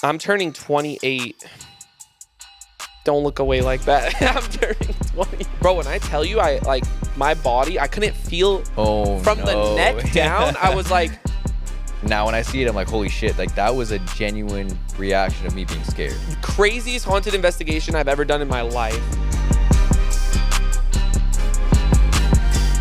I'm turning 28. Don't look away like that. I'm turning 20. Bro, when I tell you, my body, I couldn't feel from the neck down. I was like... Now, when I see it, I'm like, holy shit. Like, that was a genuine reaction of me being scared. Craziest haunted investigation I've ever done in my life.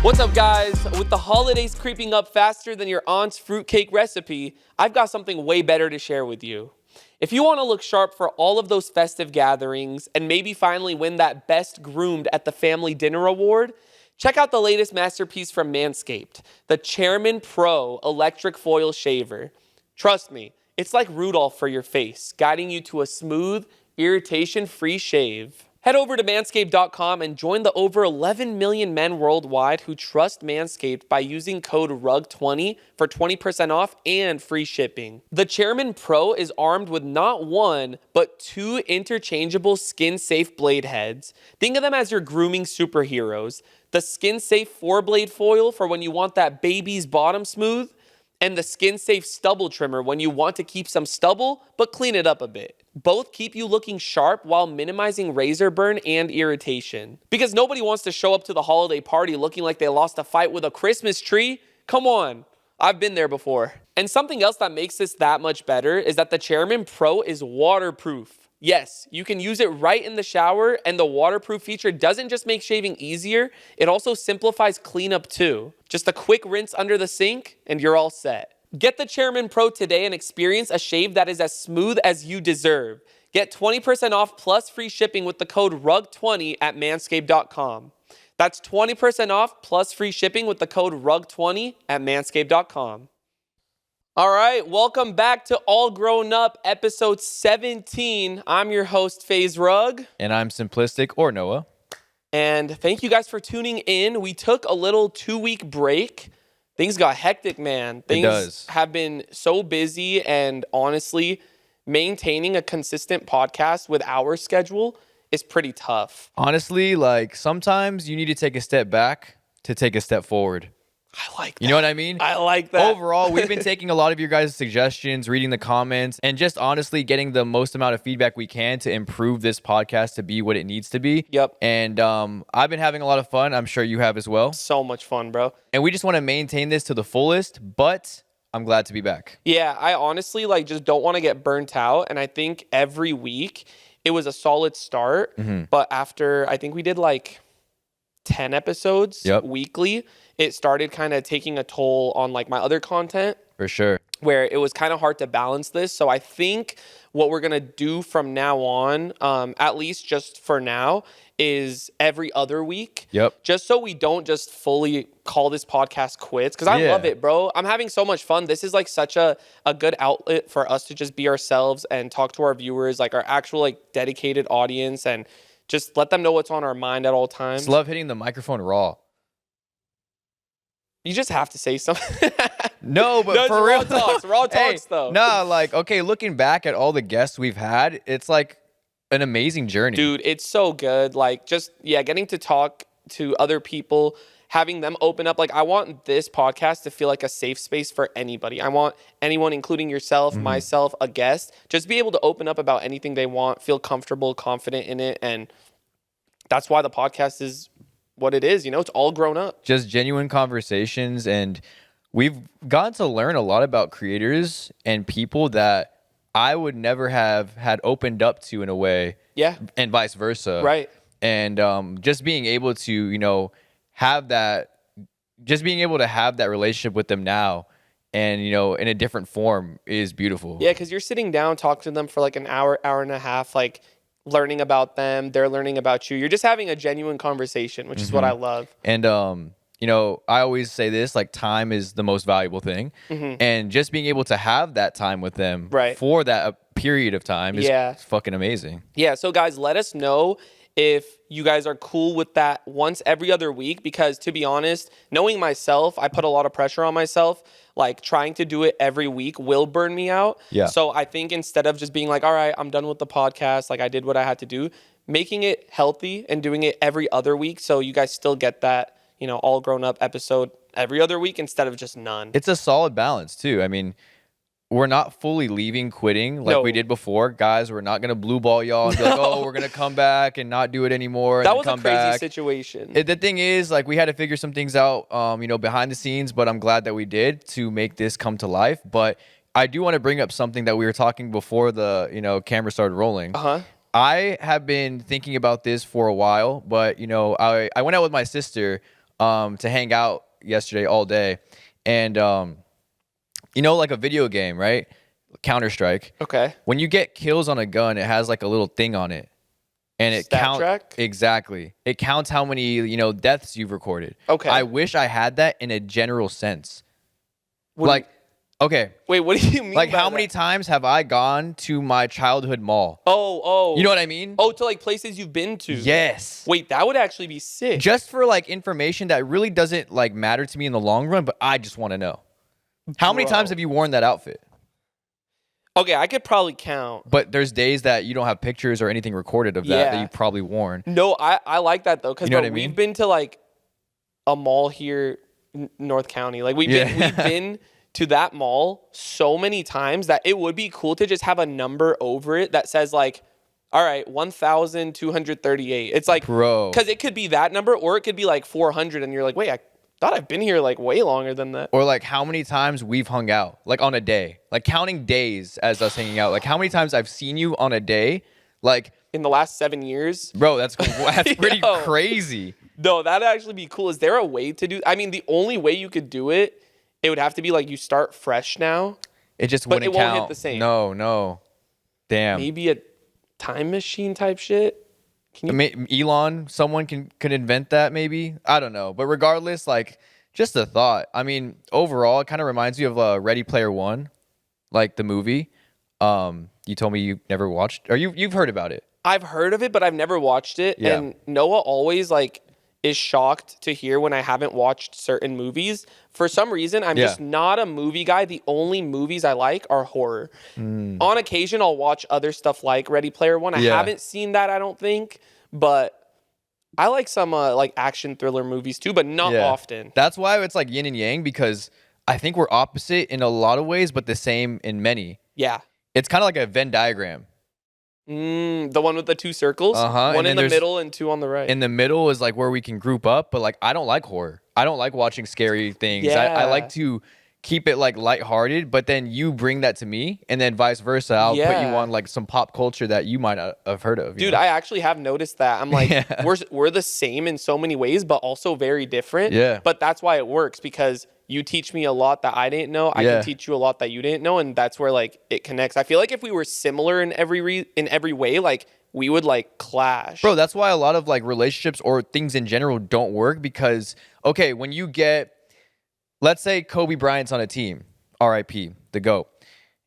What's up, guys? With the holidays creeping up faster than your aunt's fruitcake recipe, I've got something way better to share with you. If you want to look sharp for all of those festive gatherings and maybe finally win that Best Groomed at the Family Dinner Award, check out the latest masterpiece from Manscaped, the Chairman Pro Electric Foil Shaver. Trust me, it's like Rudolph for your face, guiding you to a smooth, irritation-free shave. Head over to manscaped.com and join the over 11 million men worldwide who trust Manscaped by using code RUG20 for 20% off and free shipping. The Chairman Pro is armed with not one, but two interchangeable skin-safe blade heads. Think of them as your grooming superheroes. The skin-safe 4-blade foil for when you want that baby's bottom smooth, and the skin-safe stubble trimmer when you want to keep some stubble, but clean it up a bit. Both keep you looking sharp while minimizing razor burn and irritation. Because nobody wants to show up to the holiday party looking like they lost a fight with a Christmas tree. Come on, I've been there before. And something else that makes this that much better is that the Chairman Pro is waterproof. Yes, you can use it right in the shower, and the waterproof feature doesn't just make shaving easier, it also simplifies cleanup too. Just a quick rinse under the sink, and you're all set. Get the Chairman Pro today and experience a shave that is as smooth as you deserve. Get 20% off plus free shipping with the code RUG20 at manscaped.com. That's 20% off plus free shipping with the code RUG20 at manscaped.com. All right, welcome back to All Grown Up, episode 17. I'm your host, Faze Rug. And I'm Simplistic, or Noah. And thank you guys for tuning in. We took a little 2-week break. Things got hectic, man. Things have been so busy, and honestly, maintaining a consistent podcast with our schedule is pretty tough. Honestly, like, sometimes you need to take a step back to take a step forward. I like that. You know what I mean? I like that. Overall, we've been taking a lot of your guys' suggestions, reading the comments, and just honestly getting the most amount of feedback we can to improve this podcast to be what it needs to be. Yep. And I've been having a lot of fun. I'm sure you have as well. So much fun, bro. And we just want to maintain this to the fullest, but I'm glad to be back. Yeah, I honestly just don't want to get burnt out. And I think every week it was a solid start. Mm-hmm. But after, I think we did 10 episodes weekly, it started kind of taking a toll on my other content. For sure. Where it was kind of hard to balance this. So I think what we're going to do from now on, at least just for now, is every other week. Yep. Just so we don't just fully call this podcast quits. Because I love it, bro. I'm having so much fun. This is such a good outlet for us to just be ourselves and talk to our viewers, our actual dedicated audience, and just let them know what's on our mind at all times. Just love hitting the microphone raw. You just have to say something. No, but for real. Raw talks, though. No, okay, looking back at all the guests we've had, it's an amazing journey. Dude, it's so good. Getting to talk to other people, having them open up. I want this podcast to feel like a safe space for anybody. I want anyone, including yourself, myself, a guest, just be able to open up about anything they want, feel comfortable, confident in it. And that's why the podcast is what it is. It's all grown up. Just genuine conversations. And we've gotten to learn a lot about creators and people that I would never have had opened up to in a way. Yeah. And vice versa. Right. And just being able to, have that, just being able to have that relationship with them now and, in a different form is beautiful. Yeah, because you're sitting down, talking to them for an hour, hour and a half, learning about them. They're learning about you. You're just having a genuine conversation, which is what I love. And, I always say this, time is the most valuable thing. Mm-hmm. And just being able to have that time with them for that period of time is fucking amazing. Yeah, so guys, let us know if you guys are cool with that once every other week, because to be honest, knowing myself, I put a lot of pressure on myself. Trying to do it every week will burn me out. Yeah. So I think instead of just being all right, I'm done with the podcast, I did what I had to do, making it healthy and doing it every other week so you guys still get that, all grown up episode every other week instead of just none. It's a solid balance too. I mean, we're not fully quitting like we did before. Guys, we're not going to blue ball y'all and be like, oh, we're going to come back and not do it anymore. That was a crazy situation. The thing is, like, we had to figure some things out, behind the scenes, but I'm glad that we did to make this come to life. But I do want to bring up something that we were talking before the, camera started rolling. I have been thinking about this for a while, but, I went out with my sister to hang out yesterday all day. And, like a video game, right? Counter-Strike. Okay. When you get kills on a gun, it has like a little thing on it. And it counts. Exactly. It counts how many, deaths you've recorded. Okay. I wish I had that in a general sense. Okay. Wait, what do you mean? Like, how many times have I gone to my childhood mall? Oh. You know what I mean? Oh, to like places you've been to. Yes. Wait, that would actually be sick. Just for like information that really doesn't like matter to me in the long run, but I just want to know. How many times have you worn that outfit? Okay, I could probably count. But there's days that you don't have pictures or anything recorded of that you've probably worn. No, I like that though, because we've we've been to like a mall here in North County. Like we've been to that mall so many times that it would be cool to just have a number over it that says like, all right, 1,238. It's like, bro, because it could be that number or it could be like 400 and you're like, wait, I thought I've been here like way longer than that. Or like how many times we've hung out, like on a day, like counting days as us hanging out, like how many times I've seen you on a day, like in the last 7 years. Bro, that's pretty crazy. No, that'd actually be cool. Is there a way to do? I mean, the only way you could do it, it would have to be like you start fresh now. It just wouldn't count. But it won't hit the same. No. Damn. Maybe a time machine type shit. Elon, someone could invent that maybe. I don't know. But regardless, like, just a thought. I mean, overall, it kind of reminds me of Ready Player One, like the movie. You told me you never watched, or you've heard about it. I've heard of it, but I've never watched it. Yeah. And Noah always like is shocked to hear when I haven't watched certain movies. For some reason, I'm just not a movie guy. The only movies I like are horror. On occasion, I'll watch other stuff like Ready Player One. I haven't seen that, I don't think, but I like some like action thriller movies too, but not often. That's why it's like yin and yang, because I think we're opposite in a lot of ways, but the same in many. Yeah. It's kind of like a Venn diagram. The one with the two circles, one in the middle and two on the right. In the middle is like where we can group up, but like I don't like horror. I don't like watching scary things. I like to keep it like lighthearted, but then you bring that to me, and then vice versa. I'll put you on like some pop culture that you might have heard of. Dude, I actually have noticed that. I'm like, we're the same in so many ways, but also very different. Yeah. But that's why it works, because you teach me a lot that I didn't know. I can teach you a lot that you didn't know, and that's where like it connects. I feel like if we were similar in every way, like we would like clash. Bro, that's why a lot of like relationships or things in general don't work, because okay, when you get, let's say Kobe Bryant's on a team, RIP, the GOAT,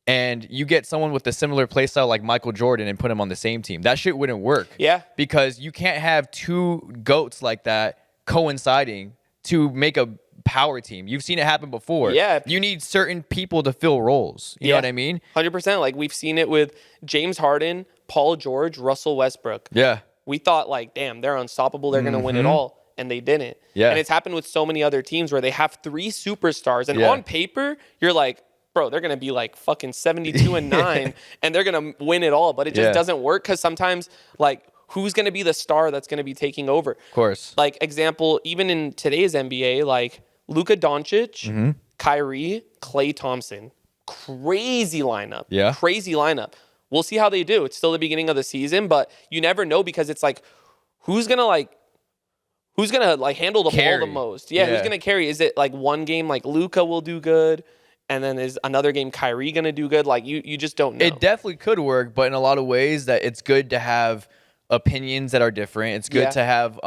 and you get someone with a similar play style like Michael Jordan and put him on the same team, that shit wouldn't work. Yeah. Because you can't have two GOATs like that coinciding to make a power team. You've seen it happen before. Yeah. You need certain people to fill roles. You know what I mean? 100%. Like we've seen it with James Harden, Paul George, Russell Westbrook. Yeah. We thought like, damn, they're unstoppable. They're going to win it all. And they didn't. Yeah. And it's happened with so many other teams where they have three superstars. And on paper, you're like, bro, they're going to be like fucking 72-9 and they're going to win it all. But it just doesn't work, because sometimes like who's going to be the star that's going to be taking over? Of course. Like example, even in today's NBA, like Luka Doncic, Kyrie, Klay Thompson. Crazy lineup. Yeah. Crazy lineup. We'll see how they do. It's still the beginning of the season, but you never know, because it's like, who's gonna handle the ball the most? Yeah, who's gonna carry? Is it like one game like Luka will do good, and then is another game Kyrie gonna do good? Like you just don't know. It definitely could work, but in a lot of ways that it's good to have opinions that are different. It's good to have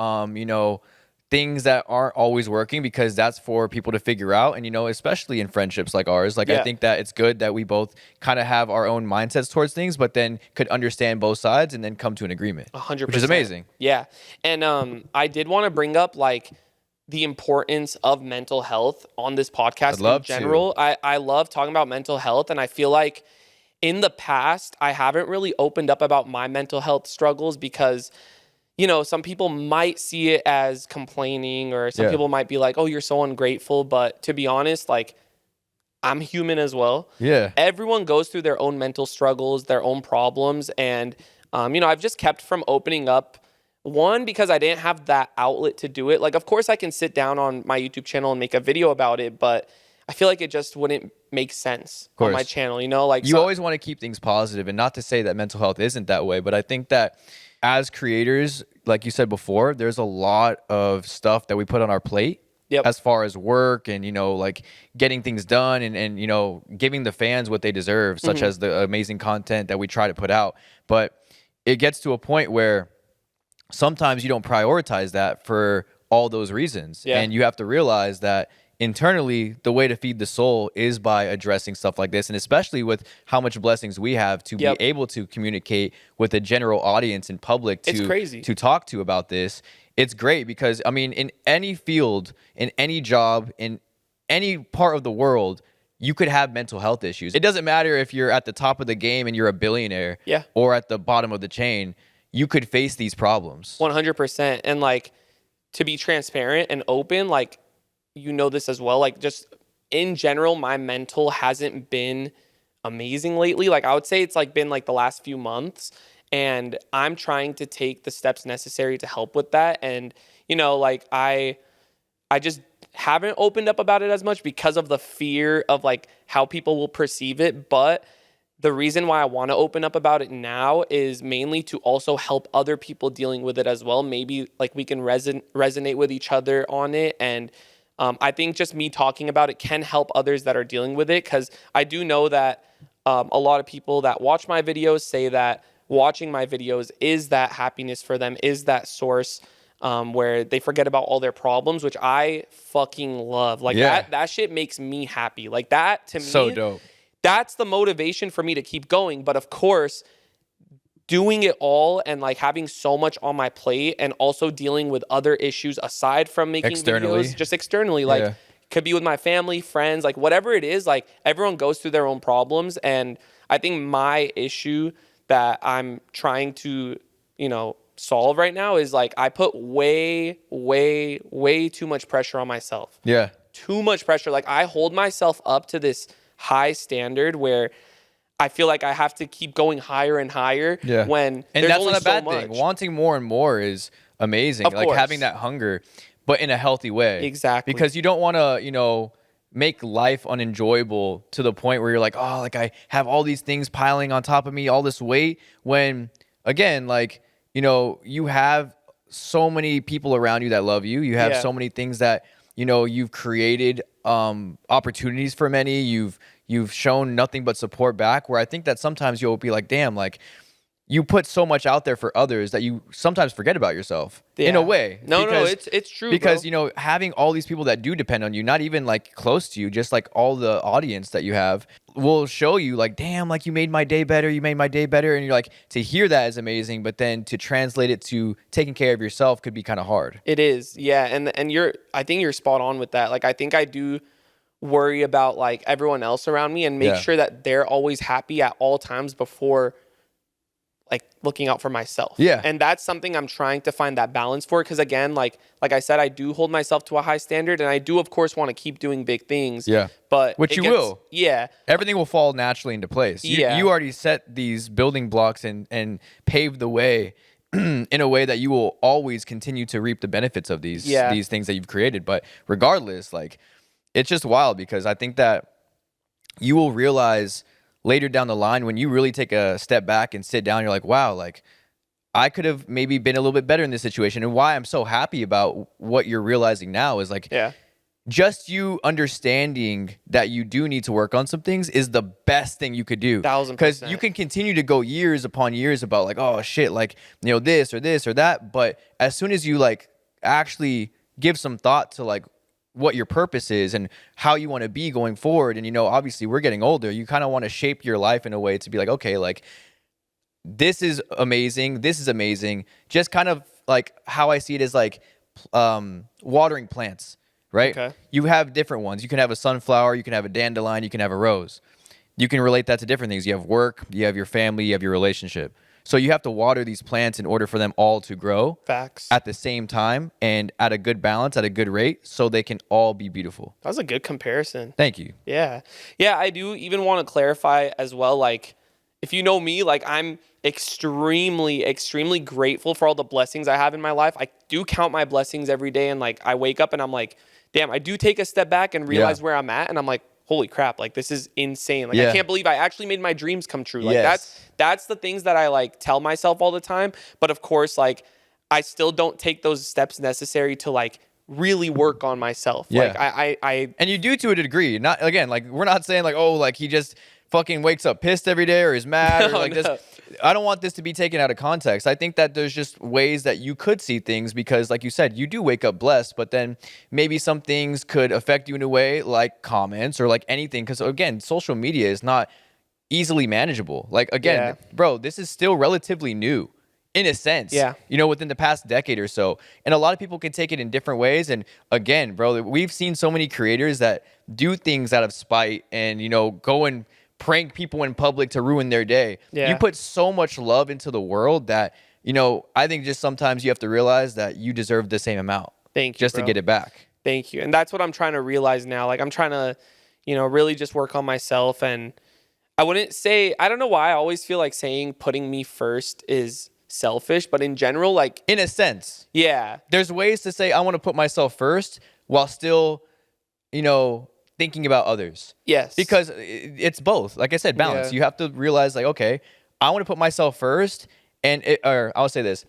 things that aren't always working, because that's for people to figure out. And, especially in friendships like ours, like I think that it's good that we both kind of have our own mindsets towards things, but then could understand both sides and then come to an agreement. 100%. Which is amazing. Yeah. And I did want to bring up like the importance of mental health on this podcast in general. I love talking about mental health, and I feel like in the past, I haven't really opened up about my mental health struggles, because some people might see it as complaining, or some people might be like, oh, you're so ungrateful. But to be honest, like I'm human as well. Yeah. Everyone goes through their own mental struggles, their own problems. And, I've just kept from opening up. One, because I didn't have that outlet to do it. Like, of course, I can sit down on my YouTube channel and make a video about it, but I feel like it just wouldn't make sense on my channel, Like, you always want to keep things positive, and not to say that mental health isn't that way, but I think that as creators, like you said before, there's a lot of stuff that we put on our plate. Yep. As far as work and, like getting things done and giving the fans what they deserve, such as the amazing content that we try to put out. But it gets to a point where sometimes you don't prioritize that for all those reasons. Yeah. And you have to realize that internally, the way to feed the soul is by addressing stuff like this. And especially with how much blessings we have to be able to communicate with a general audience in public to talk to about this. It's great because, I mean, in any field, in any job, in any part of the world, you could have mental health issues. It doesn't matter if you're at the top of the game and you're a billionaire or at the bottom of the chain. You could face these problems. 100%. And like, to be transparent and open, like, this as well, like, just in general, my mental hasn't been amazing lately. Like, I would say it's like been like the last few months, and I'm trying to take the steps necessary to help with that. And, like, I just haven't opened up about it as much because of the fear of like how people will perceive it. But the reason why I want to open up about it now is mainly to also help other people dealing with it as well. Maybe like we can resonate with each other on it. And I think just me talking about it can help others that are dealing with it, because I do know that a lot of people that watch my videos say that watching my videos is that happiness for them, is that source where they forget about all their problems, which I fucking love. Like that shit makes me happy. Like that to me, so dope. That's the motivation for me to keep going. But of course, doing it all and like having so much on my plate and also dealing with other issues aside from making videos, just externally, like could be with my family, friends, like whatever it is, like everyone goes through their own problems. And I think my issue that I'm trying to, solve right now is like I put way too much pressure on myself. Yeah. Too much pressure. Like I hold myself up to this high standard where I feel like I have to keep going higher and higher when and there's that's only not a bad so thing. much. Wanting more and more is amazing. Of like course. having that hunger, but in a healthy way. Exactly. Because you don't want to, make life unenjoyable to the point where you're like, oh, like I have all these things piling on top of me, all this weight, when again, like, you have so many people around you that love you. You have so many things that, you've created opportunities for many. You've shown nothing but support back, where I think that sometimes you'll be like, damn, like you put so much out there for others that you sometimes forget about yourself in a way. No, it's true. Because, bro. Having all these people that do depend on you, not even like close to you, just like all the audience that you have will show you like, damn, like you made my day better. You made my day better. And you're like, to hear that is amazing. But then to translate it to taking care of yourself could be kind of hard. It is. Yeah. And I think you're spot on with that. Like, I think I do worry about like everyone else around me and make sure that they're always happy at all times before like looking out for myself. Yeah. And that's something I'm trying to find that balance for. Cause again, like I said, I do hold myself to a high standard, and I do of course want to keep doing big things. Yeah. But which you will. Yeah. Everything will fall naturally into place. You already set these building blocks and paved the way in a way that you will always continue to reap the benefits of these things that you've created. But regardless, like it's just wild, because I think that you will realize later down the line, when you really take a step back and sit down, you're like, wow, like I could have maybe been a little bit better in this situation. And why I'm so happy about what you're realizing now is like, just you understanding that you do need to work on some things is the best thing you could do. 1000%. Because you can continue to go years upon years about like, oh shit, like, this or that. But as soon as you like actually give some thought to like what your purpose is and how you want to be going forward. And, obviously we're getting older. You kind of want to shape your life in a way to be like, okay, like this is amazing. This is amazing. Just kind of like how I see it is like watering plants, right? Okay. You have different ones. You can have a sunflower, you can have a dandelion, you can have a rose. You can relate that to different things. You have work, you have your family, you have your relationship. So you have to water these plants in order for them all to grow Facts. at the same time and at a good balance, at a good rate, so they can all be beautiful. That was a good comparison. Thank you. Yeah. Yeah, I do even want to clarify as well, like, if you know me, like, I'm extremely, extremely grateful for all the blessings I have in my life. I do count my blessings every day, and, like, I wake up and I'm like, damn, I do take a step back and realize where I'm at, and I'm like, holy crap, like, this is insane. Like, I can't believe I actually made my dreams come true. Like, that's the things that I, like, tell myself all the time. But, of course, like, I still don't take those steps necessary to, like, really work on myself. Yeah. Like, I And you do to a degree. Not, again, like, we're not saying, like, oh, like, he just fucking wakes up pissed every day or is mad or like this. I don't want this to be taken out of context. I think that there's just ways that you could see things because, like you said, you do wake up blessed, but then maybe some things could affect you in a way like comments or like anything. Because, again, social media is not easily manageable. Like, again, bro, this is still relatively new in a sense, you know, within the past decade or so. And a lot of people can take it in different ways. And again, bro, we've seen so many creators that do things out of spite and, you know, go and prank people in public to ruin their day. You put so much love into the world that, you know, I think just sometimes you have to realize that you deserve the same amount. Thank you, just to get it back. Thank you. And that's what I'm trying to realize now. Like, I'm trying to, you know, really just work on myself. And I wouldn't say, I don't know why I always feel like saying putting me first is selfish, but in general, like, in a sense, there's ways to say I want to put myself first while still, you know, thinking about others. Because it's both. Like I said, balance. You have to realize, like, okay, I want to put myself first. And or I'll say this.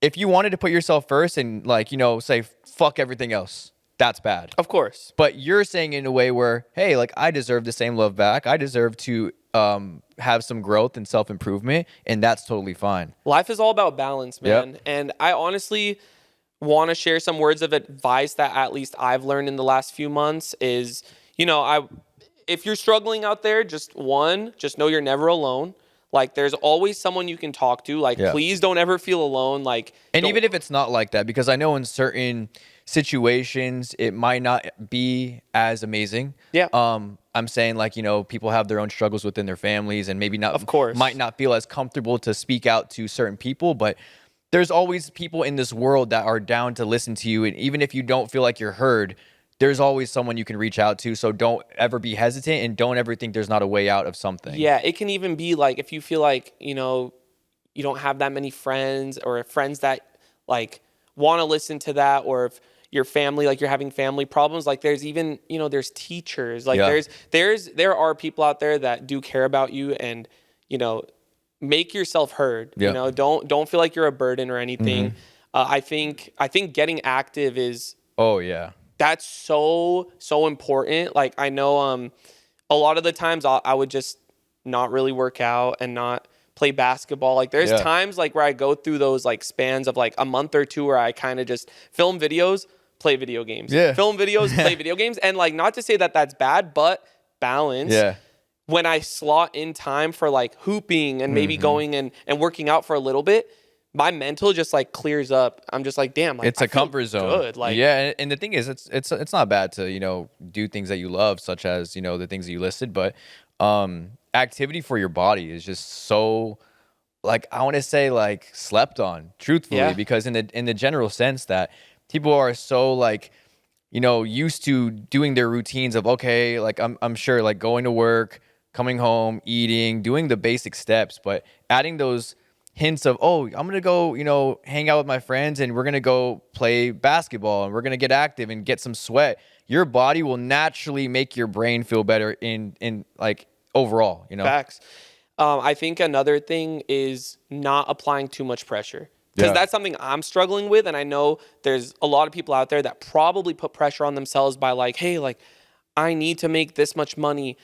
If you wanted to put yourself first and, like, you know, say fuck everything else, that's bad. Of course. But you're saying in a way where, hey, like, I deserve the same love back. I deserve to have some growth and self-improvement. And that's totally fine. Life is all about balance, man. And I honestly want to share some words of advice that at least I've learned in the last few months is, you know, if you're struggling out there, just know you're never alone. Like, there's always someone you can talk to. Like, please don't ever feel alone. Like, and even if it's not like that, because I know in certain situations it might not be as amazing. I'm saying, like, you know, people have their own struggles within their families and maybe not, might not feel as comfortable to speak out to certain people, but there's always people in this world that are down to listen to you. And even if you don't feel like you're heard, there's always someone you can reach out to. So don't ever be hesitant and don't ever think there's not a way out of something. Yeah, it can even be like if you feel like, you know, you don't have that many friends or friends that, like, want to listen to that, or if your family, like, you're having family problems, like, there's even, you know, there's teachers. Like, there are people out there that do care about you and, you know, make yourself heard. You know, don't feel like you're a burden or anything. I think getting active is that's so important. Like, I know a lot of the times I would just not really work out and not play basketball. Like, there's times, like, where I go through those, like, spans of, like, a month or two where I kind of just film videos, play video games, film videos, play video games. And, like, not to say that that's bad, but balance. When I slot in time for, like, hooping and maybe going and working out for a little bit, my mental just, like, clears up. I'm just like, damn, like, it's a comfort zone. Good. Like, and the thing is, it's not bad to, you know, do things that you love, such as, you know, the things that you listed, but activity for your body is just so, like, I want to say, like, slept on, truthfully, because in the general sense that people are so, like, you know, used to doing their routines of, okay, like, I'm sure, like, going to work, coming home, eating, doing the basic steps, but adding those hints of, oh, I'm going to go, you know, hang out with my friends and we're going to go play basketball and we're going to get active and get some sweat. Your body will naturally make your brain feel better in like, overall, you know? Facts. I think another thing is not applying too much pressure. Because that's something I'm struggling with. And I know there's a lot of people out there that probably put pressure on themselves by, like, hey, like, I need to make this much money,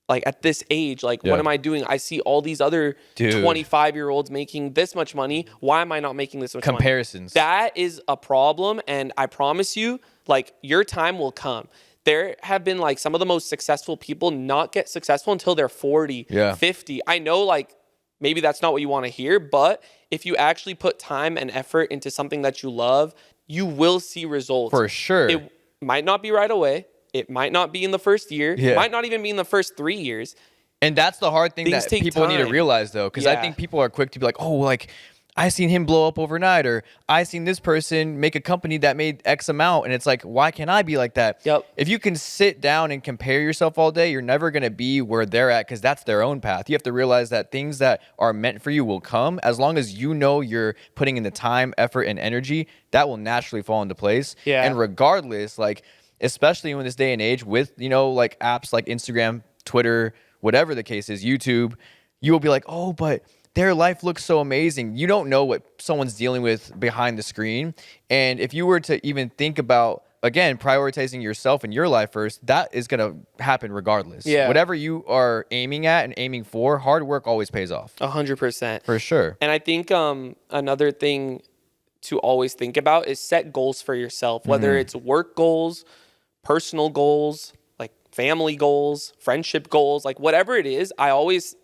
like, at this age. Like, what am I doing? I see all these other 25-year-olds making this much money. Why am I not making this much Comparisons. money? That is a problem. And I promise you, like, your time will come. There have been, like, some of the most successful people not get successful until they're 40, 50. I know, like, maybe that's not what you want to hear, but if you actually put time and effort into something that you love, you will see results. For sure. It might not be right away. It might not be in the first year. It might not even be in the first 3 years. And that's the hard thing Things that take people need to time. realize, though, because I Yeah. think people are quick to be like, oh, like, I seen him blow up overnight, or I seen this person make a company that made X amount. And it's like, why can't I be like that? Yep. If you can sit down and compare yourself all day, you're never going to be where they're at, because that's their own path. You have to realize that things that are meant for you will come. As long as you know you're putting in the time, effort, and energy, that will naturally fall into place. Yeah. And regardless, like, especially in this day and age with, you know, like apps like Instagram, Twitter, whatever the case is, YouTube, you will be like, oh, but their life looks so amazing. You don't know what someone's dealing with behind the screen. And if you were to even think about, again, prioritizing yourself and your life first, that is going to happen regardless. Yeah. Whatever you are aiming at and aiming for, hard work always pays off. 100%. For sure. And I think another thing to always think about is set goals for yourself, whether it's work goals, personal goals, like family goals, friendship goals, like whatever it is. I always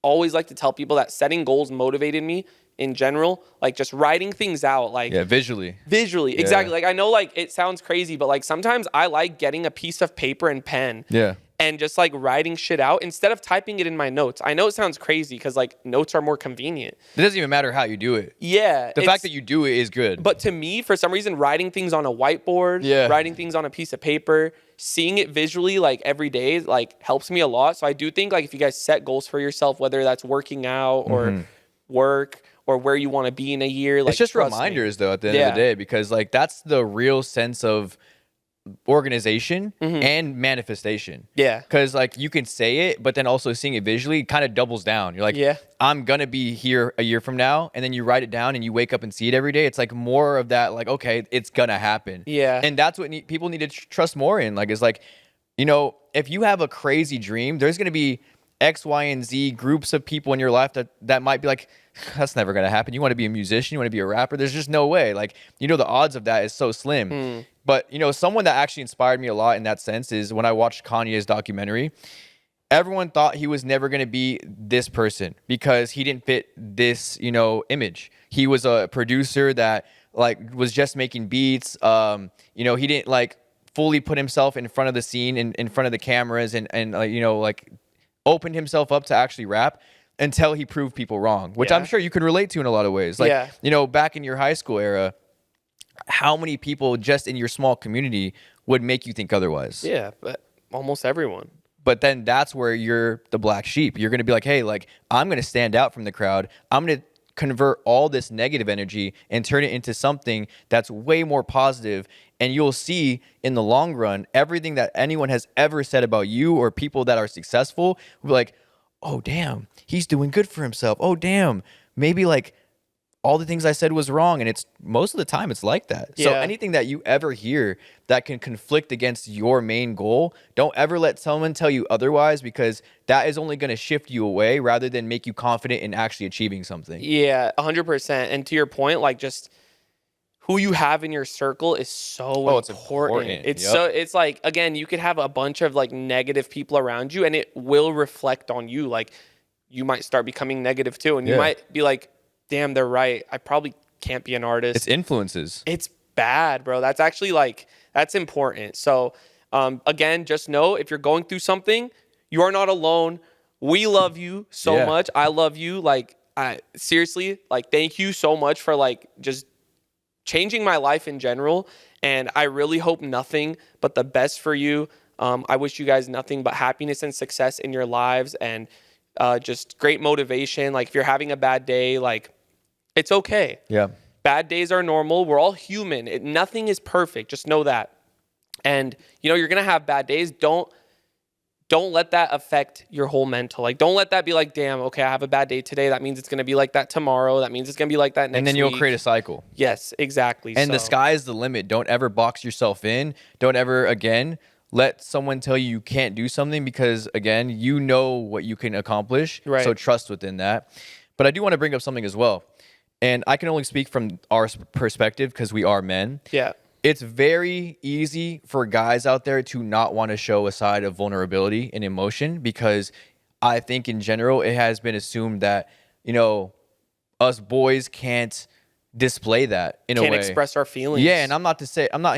like to tell people that setting goals motivated me in general, like just writing things out, like visually, exactly. Like I know, like it sounds crazy, but like sometimes I like getting a piece of paper and pen, and just like writing shit out instead of typing it in my notes. I know it sounds crazy because like notes are more convenient. It doesn't even matter how you do it. Yeah, The fact that you do it is good. But to me, for some reason, writing things on a whiteboard, writing things on a piece of paper, seeing it visually like every day, like helps me a lot. So I do think like if you guys set goals for yourself, whether that's working out or work or where you want to be in a year, like it's just trust reminders me. though at the end of the day, because like that's the real sense of organization and manifestation. Yeah. Because like you can say it, but then also seeing it visually kind of doubles down. You're like, I'm gonna be here a year from now, and then you write it down and you wake up and see it every day. It's like more of that, like, okay, it's gonna happen. Yeah. And that's what people need to trust more in. Like, it's like, you know, if you have a crazy dream, there's gonna be X, Y, and Z groups of people in your life that might be like, that's never gonna happen. You want to be a musician, you want to be a rapper. There's just no way. Like, you know, the odds of that is so slim. But, you know, someone that actually inspired me a lot in that sense is when I watched Kanye's documentary. Everyone thought he was never going to be this person because he didn't fit this, you know, image. He was a producer that like was just making beats. You know, he didn't like fully put himself in front of the scene and in front of the cameras and you know, like opened himself up to actually rap until he proved people wrong, which I'm sure you could relate to in a lot of ways. Like, you know, back in your high school era, how many people just in your small community would make you think otherwise? Yeah, but almost everyone. But then that's where you're the black sheep. You're going to be like, hey, like, I'm going to stand out from the crowd. I'm going to convert all this negative energy and turn it into something that's way more positive. And you'll see in the long run, everything that anyone has ever said about you or people that are successful will be like, oh, damn, he's doing good for himself. Oh, damn, maybe like all the things I said was wrong. And it's most of the time it's like that. So anything that you ever hear that can conflict against your main goal, don't ever let someone tell you otherwise, because that is only going to shift you away rather than make you confident in actually achieving something. Yeah, 100%. And to your point, like just who you have in your circle is so important. It's like, again, you could have a bunch of like negative people around you and it will reflect on you. Like you might start becoming negative too. And you might be like, damn, they're right. I probably can't be an artist. It's influences. It's bad, bro. That's actually like, that's important. So again, just know if you're going through something, you are not alone. We love you so much. I love you. Like, I seriously, like, thank you so much for like just changing my life in general. And I really hope nothing but the best for you. I wish you guys nothing but happiness and success in your lives and just great motivation. Like if you're having a bad day, like it's okay. Yeah. Bad days are normal. We're all human. Nothing is perfect. Just know that. And you know, you're going to have bad days. Don't let that affect your whole mental. Like, don't let that be like, damn, okay, I have a bad day today. That means it's going to be like that tomorrow. That means it's going to be like that next week. And then you'll create a cycle. Yes, exactly. And the sky is the limit. Don't ever box yourself in. Don't ever, again, let someone tell you can't do something because, again, you know what you can accomplish. Right. So trust within that. But I do want to bring up something as well. And I can only speak from our perspective because we are men. Yeah. It's very easy for guys out there to not want to show a side of vulnerability and emotion because I think in general it has been assumed that, you know, us boys can't display that in a way. Can't express our feelings. Yeah, and I'm not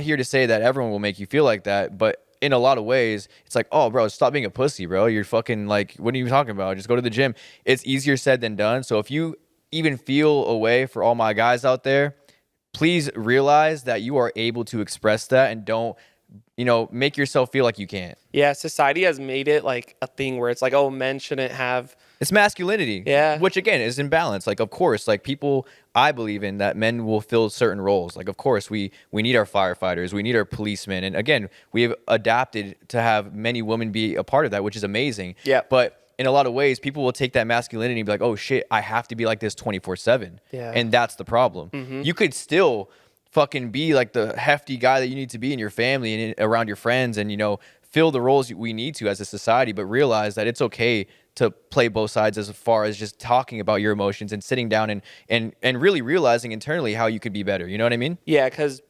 here to say that everyone will make you feel like that, but in a lot of ways, it's like, oh, bro, stop being a pussy, bro. You're fucking like, what are you talking about? Just go to the gym. It's easier said than done. So if you even feel a way, for all my guys out there, please realize that you are able to express that, and don't, make yourself feel like you can't. Yeah, society has made it like a thing where it's like, oh, men shouldn't have. It's masculinity. Yeah. Which, again, is imbalance. Like, of course, like, people, I believe in that men will fill certain roles. Like, of course, we need our firefighters. We need our policemen. And, again, we have adapted to have many women be a part of that, which is amazing. Yeah. But in a lot of ways, people will take that masculinity and be like, oh, shit, I have to be like this 24/7. Yeah. And that's the problem. You could still fucking be like the hefty guy that you need to be in your family and around your friends, and, fill the roles we need to as a society, but realize that it's okay to play both sides as far as just talking about your emotions and sitting down and really realizing internally how you could be better. You know what I mean? Yeah, because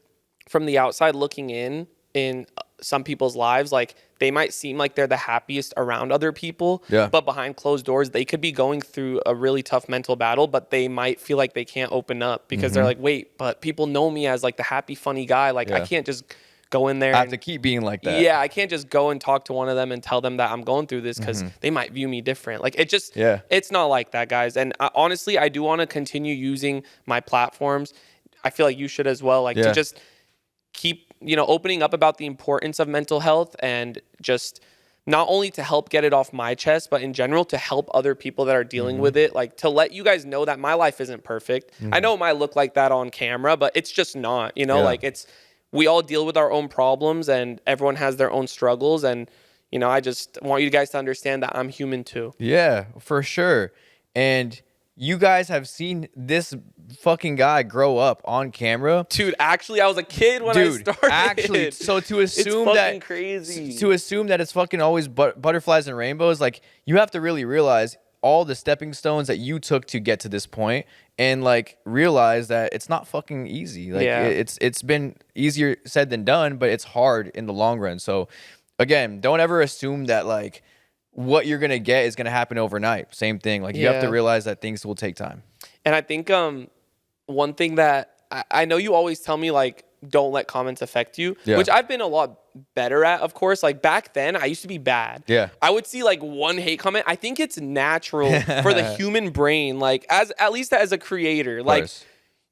from the outside looking in some people's lives, like, they might seem like they're the happiest around other people, but behind closed doors, they could be going through a really tough mental battle, but they might feel like they can't open up because they're like, wait, but people know me as like the happy, funny guy. Like, I can't just go in there. I have to keep being like that. Yeah, I can't just go and talk to one of them and tell them that I'm going through this because they might view me different. Like, it's not like that, guys. And honestly, I do want to continue using my platforms. I feel like you should as well, like, to just keep, opening up about the importance of mental health, and just not only to help get it off my chest, but in general to help other people that are dealing with it. Like, to let you guys know that my life isn't perfect. I know it might look like that on camera, but it's just not, like, we all deal with our own problems, and everyone has their own struggles. And, I just want you guys to understand that I'm human too. Yeah, for sure. And you guys have seen this fucking guy grow up on camera. Dude, actually, I was a kid when I started. Actually, so to assume it's that fucking crazy. To assume that it's fucking always butterflies and rainbows, like, you have to really realize all the stepping stones that you took to get to this point, and, like, realize that it's not fucking easy. Like, it's been easier said than done, but it's hard in the long run. So, again, don't ever assume that, like, what you're gonna get is gonna happen overnight. Same thing. Like, you have to realize that things will take time. And I think one thing that I know you always tell me, like, don't let comments affect you, which I've been a lot better at, of course. Like, back then, I used to be bad. Yeah. I would see, like, one hate comment. I think it's natural for the human brain, like, at least as a creator. Like,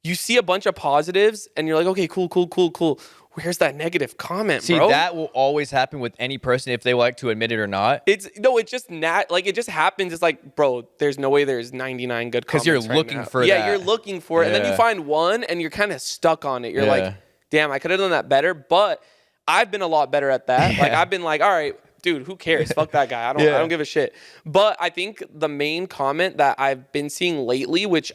you see a bunch of positives, and you're like, okay, cool. Where's that negative comment, bro? See, that will always happen with any person, if they like to admit it or not. It's just it just happens. It's like, bro, there's no way there's 99 good comments. Because you're looking for that. Yeah, you're looking for it. And then you find one, and you're kind of stuck on it. You're like, damn, I could have done that better. But I've been a lot better at that. Like, I've been like, all right, dude, who cares? Fuck that guy. I don't give a shit. But I think the main comment that I've been seeing lately, which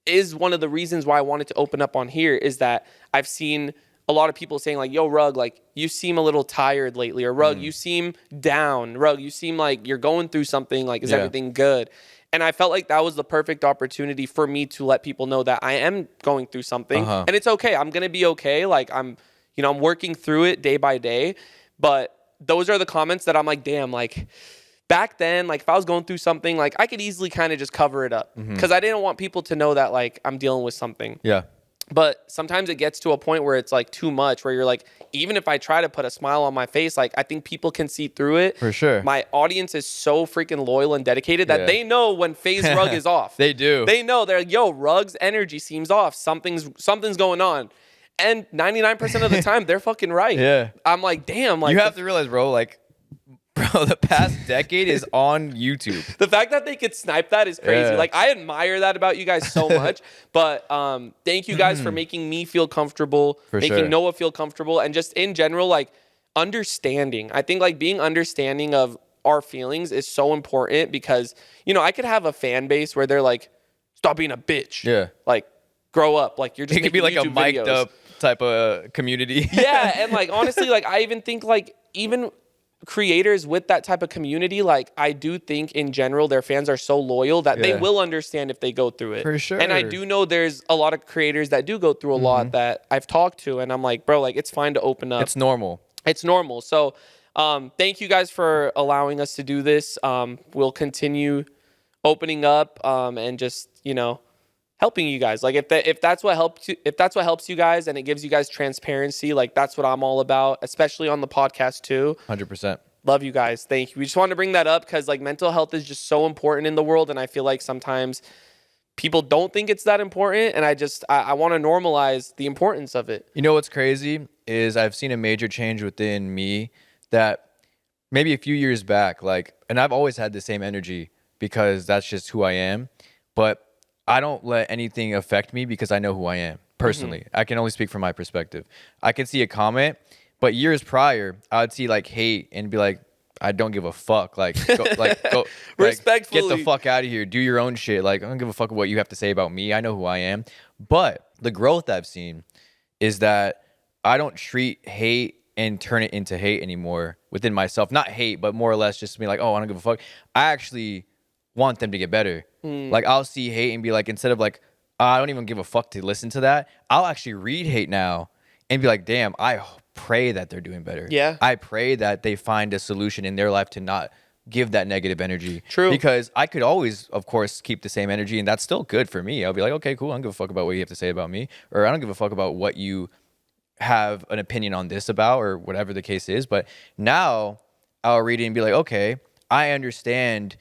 is one of the reasons why I wanted to open up on here, is that I've seen a lot of people saying, like, yo, Rug, like, you seem a little tired lately, or Rug, you seem down. Rug, you seem like you're going through something. Like, is everything good? And I felt like that was the perfect opportunity for me to let people know that I am going through something, and it's okay. I'm going to be okay. Like, I'm working through it day by day. But those are the comments that I'm like, damn, like, back then, like, if I was going through something, like, I could easily kind of just cover it up, because I didn't want people to know that, like, I'm dealing with something. Yeah. But sometimes it gets to a point where it's, like, too much, where you're like, even if I try to put a smile on my face, like, I think people can see through it. For sure. My audience is so freaking loyal and dedicated that they know when Faze Rug is off. They do. They know. They're like, yo, Rug's energy seems off. Something's going on. And 99% of the time, they're fucking right. Yeah. I'm like, damn. Like, you have to realize, bro, like, bro, the past decade is on YouTube. The fact that they could snipe that is crazy. Yeah. Like, I admire that about you guys so much. But thank you guys for making me feel comfortable, making Noah feel comfortable, and just in general, like, understanding. I think, like, being understanding of our feelings is so important, because, I could have a fan base where they're like, stop being a bitch. Yeah. Like, grow up. Like, you're just making YouTube videos. It could be like a mic'd up type of community. Yeah. And, like, honestly, like, I even think, like, even creators with that type of community, like, I do think in general their fans are so loyal that they will understand if they go through it. For sure. And I do know there's a lot of creators that do go through a lot that I've talked to, and I'm like, bro, like, it's fine to open up. It's normal. So thank you guys for allowing us to do this. We'll continue opening up and just, helping you guys. Like if that's what helps you guys and it gives you guys transparency, like that's what I'm all about, especially on the podcast too. 100%. Love you guys. Thank you. We just wanted to bring that up because like mental health is just so important in the world, and I feel like sometimes people don't think it's that important, and I want to normalize the importance of it. You know what's crazy is I've seen a major change within me that maybe a few years back, like, and I've always had the same energy because that's just who I am, but I don't let anything affect me because I know who I am personally. I can only speak from my perspective. I can see a comment, but years prior, I would see like hate and be like, I don't give a fuck. Like, go, Respectfully. get the fuck out of here. Do your own shit. Like, I don't give a fuck what you have to say about me. I know who I am. But the growth I've seen is that I don't treat hate and turn it into hate anymore within myself. Not hate, but more or less just be like, oh, I don't give a fuck. I actually want them to get better. Like, I'll see hate and be like, instead of like, I don't even give a fuck to listen to that, I'll actually read hate now and be like, damn, I pray that they're doing better. Yeah. I pray that they find a solution in their life to not give that negative energy. True. Because I could always, of course, keep the same energy, and that's still good for me. I'll be like, okay, cool. I don't give a fuck about what you have to say about me, or I don't give a fuck about what you have an opinion on this about, or whatever the case is. But now I'll read it and be like, okay, I understand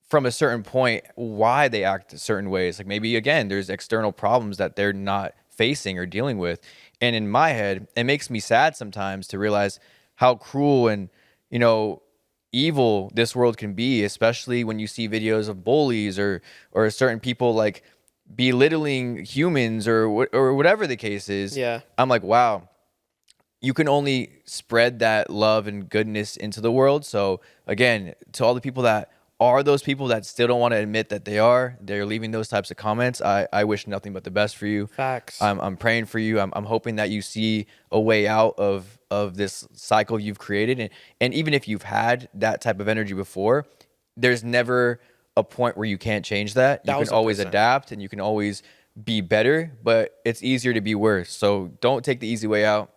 from a certain point why they act certain ways. Like maybe, again, there's external problems that they're not facing or dealing with. And in my head, it makes me sad sometimes to realize how cruel and, evil this world can be, especially when you see videos of bullies or certain people like belittling humans or whatever the case is. Yeah. I'm like, wow, you can only spread that love and goodness into the world. So again, to all the people that are those people that still don't want to admit that they're leaving those types of comments, I wish nothing but the best for you. Facts. I'm praying for you. I'm hoping that you see a way out of this cycle you've created. And even if you've had that type of energy before, there's never a point where you can't change that. You can always adapt and you can always be better, but it's easier to be worse. So don't take the easy way out.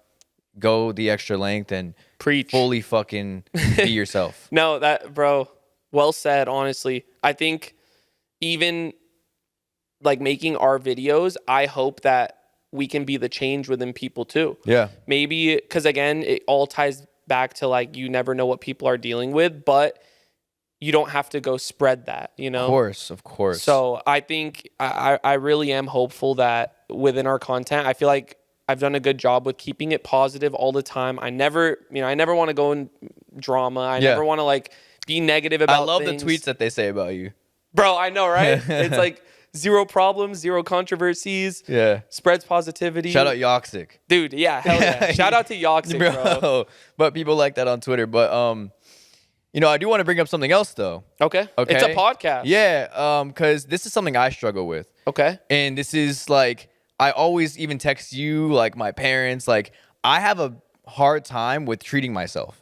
Go the extra length and Preach. Fully fucking be yourself. No, bro, well said, honestly. I think even like making our videos, I hope that we can be the change within people too. Yeah. Maybe, because again, it all ties back to like, you never know what people are dealing with, but you don't have to go spread that, Of course. So I think I really am hopeful that within our content, I feel like I've done a good job with keeping it positive all the time. I never want to go in drama. I never want to like be negative about I love things. the tweets that they say about you. Bro, I know, right? It's like zero problems, zero controversies. Yeah. Spreads positivity. Shout out Yoxic. Dude, yeah, hell yeah. Shout out to Yoxic, bro. But people like that on Twitter. But I do want to bring up something else though. Okay. It's a podcast. Yeah, because this is something I struggle with. Okay. And this is like, I always even text you, like my parents, like I have a hard time with treating myself.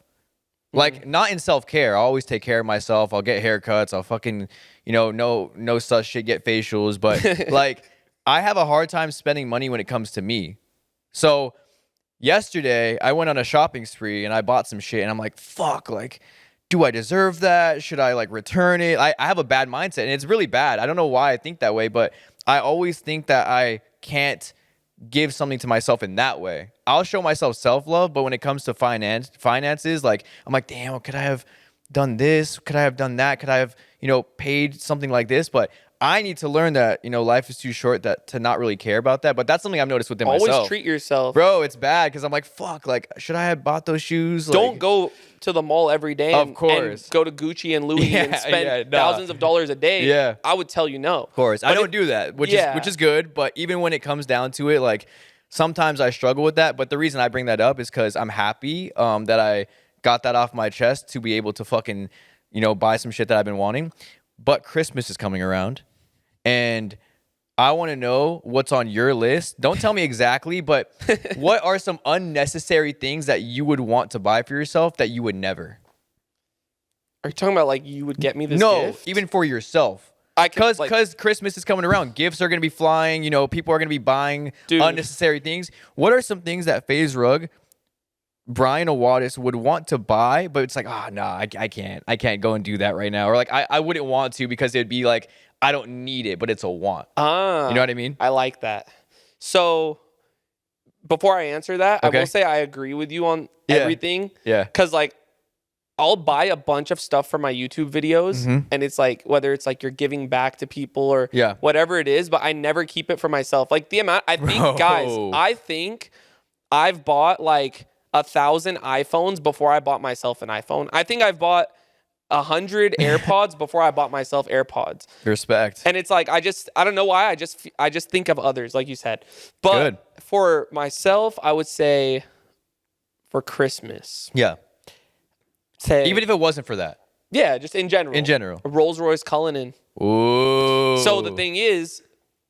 Like, not in self-care. I always take care of myself. I'll get haircuts. I'll fucking, no such shit, get facials. But, like, I have a hard time spending money when it comes to me. So, yesterday, I went on a shopping spree, and I bought some shit. And I'm like, fuck, like, do I deserve that? Should I, like, return it? I have a bad mindset, and it's really bad. I don't know why I think that way, but I always think that I can't give something to myself in that way. I'll show myself self-love, but when it comes to finances, like I'm like, damn, could I have done this? Could I have done that? Could I have, paid something like this? But I need to learn that, life is too short to not really care about that. But that's something I've noticed within myself. Always treat yourself. Bro, it's bad because I'm like, fuck, like, should I have bought those shoes? Don't go to the mall every day and go to Gucci and Louis and spend thousands of dollars a day. Yeah. I would tell you no. Of course. I don't do that, which is good. But even when it comes down to it, like, sometimes I struggle with that. But the reason I bring that up is because I'm happy that I got that off my chest to be able to fucking, buy some shit that I've been wanting. But Christmas is coming around. And I want to know what's on your list. Don't tell me exactly, but what are some unnecessary things that you would want to buy for yourself that you would never? Are you talking about like you would get me this No, gift? even for yourself. Because Christmas is coming around. Gifts are going to be flying. People are going to be buying unnecessary things. What are some things that Faze Rug, Brian Awadis would want to buy, but it's like, I can't go and do that right now. Or like, I wouldn't want to because it'd be like, I don't need it, but it's a want. You know what I mean? I like that. So before I answer that, I will say I agree with you on everything. Yeah. Because like I'll buy a bunch of stuff for my YouTube videos, and it's like whether it's like you're giving back to people or whatever it is, but I never keep it for myself. Like the amount I think, guys, I think I've bought like 1,000 iPhones before I bought myself an iPhone. I think I've bought 100 AirPods before I bought myself AirPods. Respect. And it's like I don't know why, I just think of others, like you said. But for myself, I would say for Christmas. Yeah. Say, even if it wasn't for that. Yeah, just in general. In general. A Rolls-Royce Cullinan. Ooh. So the thing is,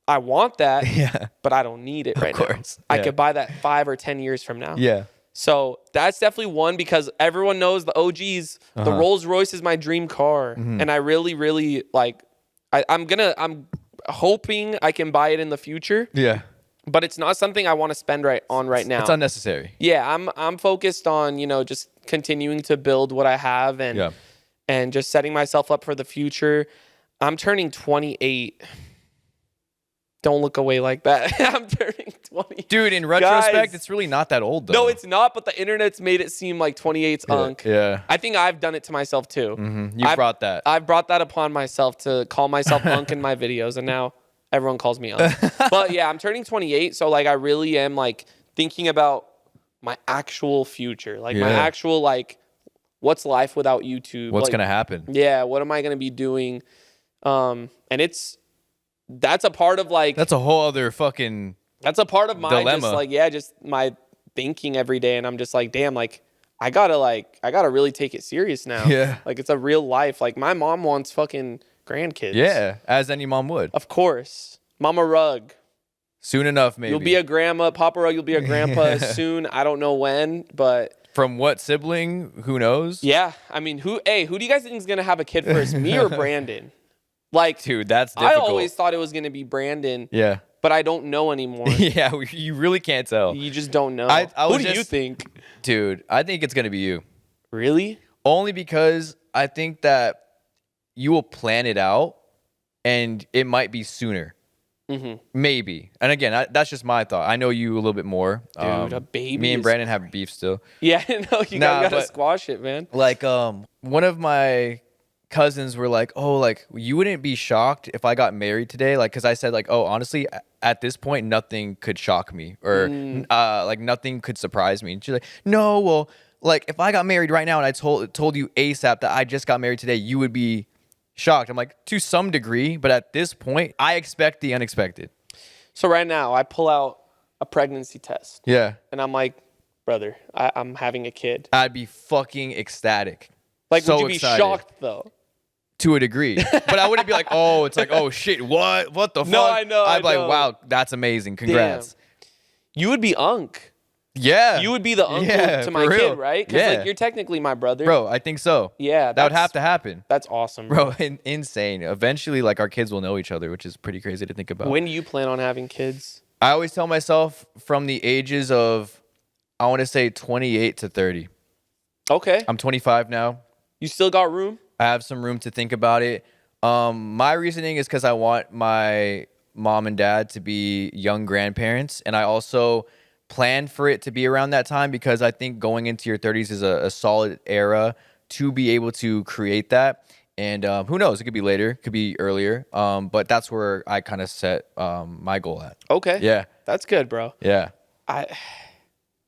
I want that, but I don't need it right now. I could buy that 5 or 10 years from now. Yeah. So that's definitely one, because everyone knows the OGs. The Rolls Royce is my dream car, and I really, really like. I'm hoping I can buy it in the future. Yeah, but it's not something I want to spend right now. It's unnecessary. Yeah, I'm focused on just continuing to build what I have and just setting myself up for the future. I'm turning 28. Don't look away like that. I'm turning 20. Dude, in retrospect, it's really not that old, though. No, it's not, but the internet's made it seem like 28's unk. Yeah. I think I've done it to myself, too. You brought that. I've brought that upon myself to call myself unk in my videos, and now everyone calls me unk. But yeah, I'm turning 28, so like I really am like thinking about my actual future. Like my actual, like, what's life without YouTube? What's like, going to happen? Yeah, what am I going to be doing? And that's a part of like that's a whole other fucking that's a part of my dilemma. just my thinking every day, and I'm just like, damn, like I gotta really take it serious now. Yeah, like it's a real life. Like my mom wants fucking grandkids. Yeah, as any mom would. Of course, Mama Rug. Soon enough, maybe you'll be a grandma. Papa Rug, you'll be a grandpa soon. I don't know when, but from what sibling? Who knows? Yeah, I mean, who do you guys think is gonna have a kid first, me or Brandon? Like, dude, that's difficult. I always thought it was going to be Brandon. Yeah. But I don't know anymore. Yeah, you really can't tell. You just don't know. Who do you think? Dude, I think it's going to be you. Really? Only because I think that you will plan it out and it might be sooner. Maybe. And again, that's just my thought. I know you a little bit more. Dude, a baby. Me and Brandon have beef still. Yeah, no, you gotta squash it, man. Like, one of my cousins were like, oh, like, you wouldn't be shocked if I got married today? Like, because I said, like, oh, honestly, at this point, nothing could shock me or like nothing could surprise me. And she's like, no, well, like, if I got married right now and I told you ASAP that I just got married today, you would be shocked. I'm like, to some degree, but at this point, I expect the unexpected. So right now, I pull out a pregnancy test. Yeah. And I'm like, brother, I'm having a kid. I'd be fucking ecstatic. Like, would you be shocked, though? To a degree, but I wouldn't be like, oh, it's like, oh shit, what the fuck? No, I know. I'd be like, wow, that's amazing, congrats. Damn. You would be unk. Yeah, you would be the uncle to my kid, right? Because like you're technically my brother, bro. I think so. Yeah, that would have to happen. That's awesome, bro. Insane. Eventually, like our kids will know each other, which is pretty crazy to think about. When do you plan on having kids? I always tell myself from the ages of, I want to say 28 to 30. Okay, I'm 25 now. You still got room? I have some room to think about it. My reasoning is because I want my mom and dad to be young grandparents. And I also plan for it to be around that time because I think going into your 30s is a solid era to be able to create that. And who knows? It could be later. It could be earlier. But that's where I kind of set my goal at. Okay. Yeah. That's good, bro. Yeah.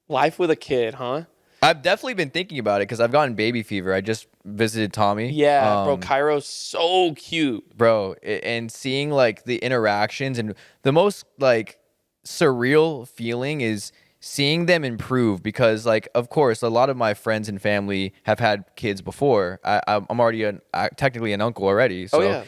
Life with a kid, huh? I've definitely been thinking about it because I've gotten baby fever. I just visited Tommy. Yeah, bro, Cairo's so cute. Bro, and seeing like the interactions and the most like surreal feeling is seeing them improve because like, of course, a lot of my friends and family have had kids before. I'm already technically an uncle already. So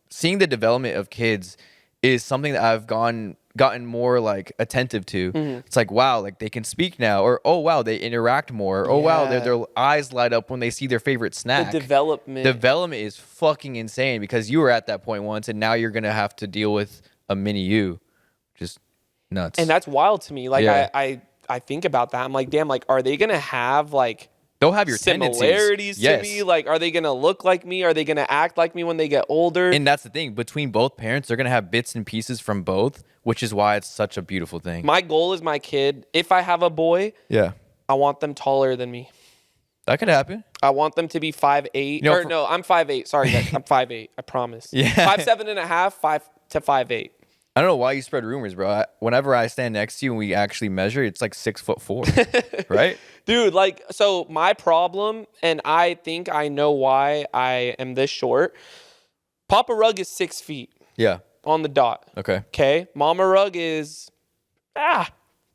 seeing the development of kids is something that I've gotten more like attentive to. It's like, wow, like they can speak now, or oh wow, they interact more, or oh wow, their eyes light up when they see their favorite snack. The development is fucking insane because you were at that point once and now you're gonna have to deal with a mini you. Just nuts. And that's wild to me. Like I think about that. I'm like, damn, like are they gonna have like They'll have your similarities tendencies. to me. Like, are they going to look like me? Are they going to act like me when they get older? And that's the thing. Between both parents, they're going to have bits and pieces from both, which is why it's such a beautiful thing. My goal is my kid, if I have a boy, Yeah. I want them taller than me. That could happen. I want them to be 5'8". know, No, I'm 5'8". Sorry, guys. I'm 5'8". I promise. Yeah. 5'7.5", 5 to 5'8". I don't know why you spread rumors, bro. Whenever I stand next to you and we actually measure, it's like 6'4", right? Dude, like, so my problem, and I think I know why I am this short. Papa Rug is 6 feet Yeah. on the dot. Okay. Okay. Mama Rug is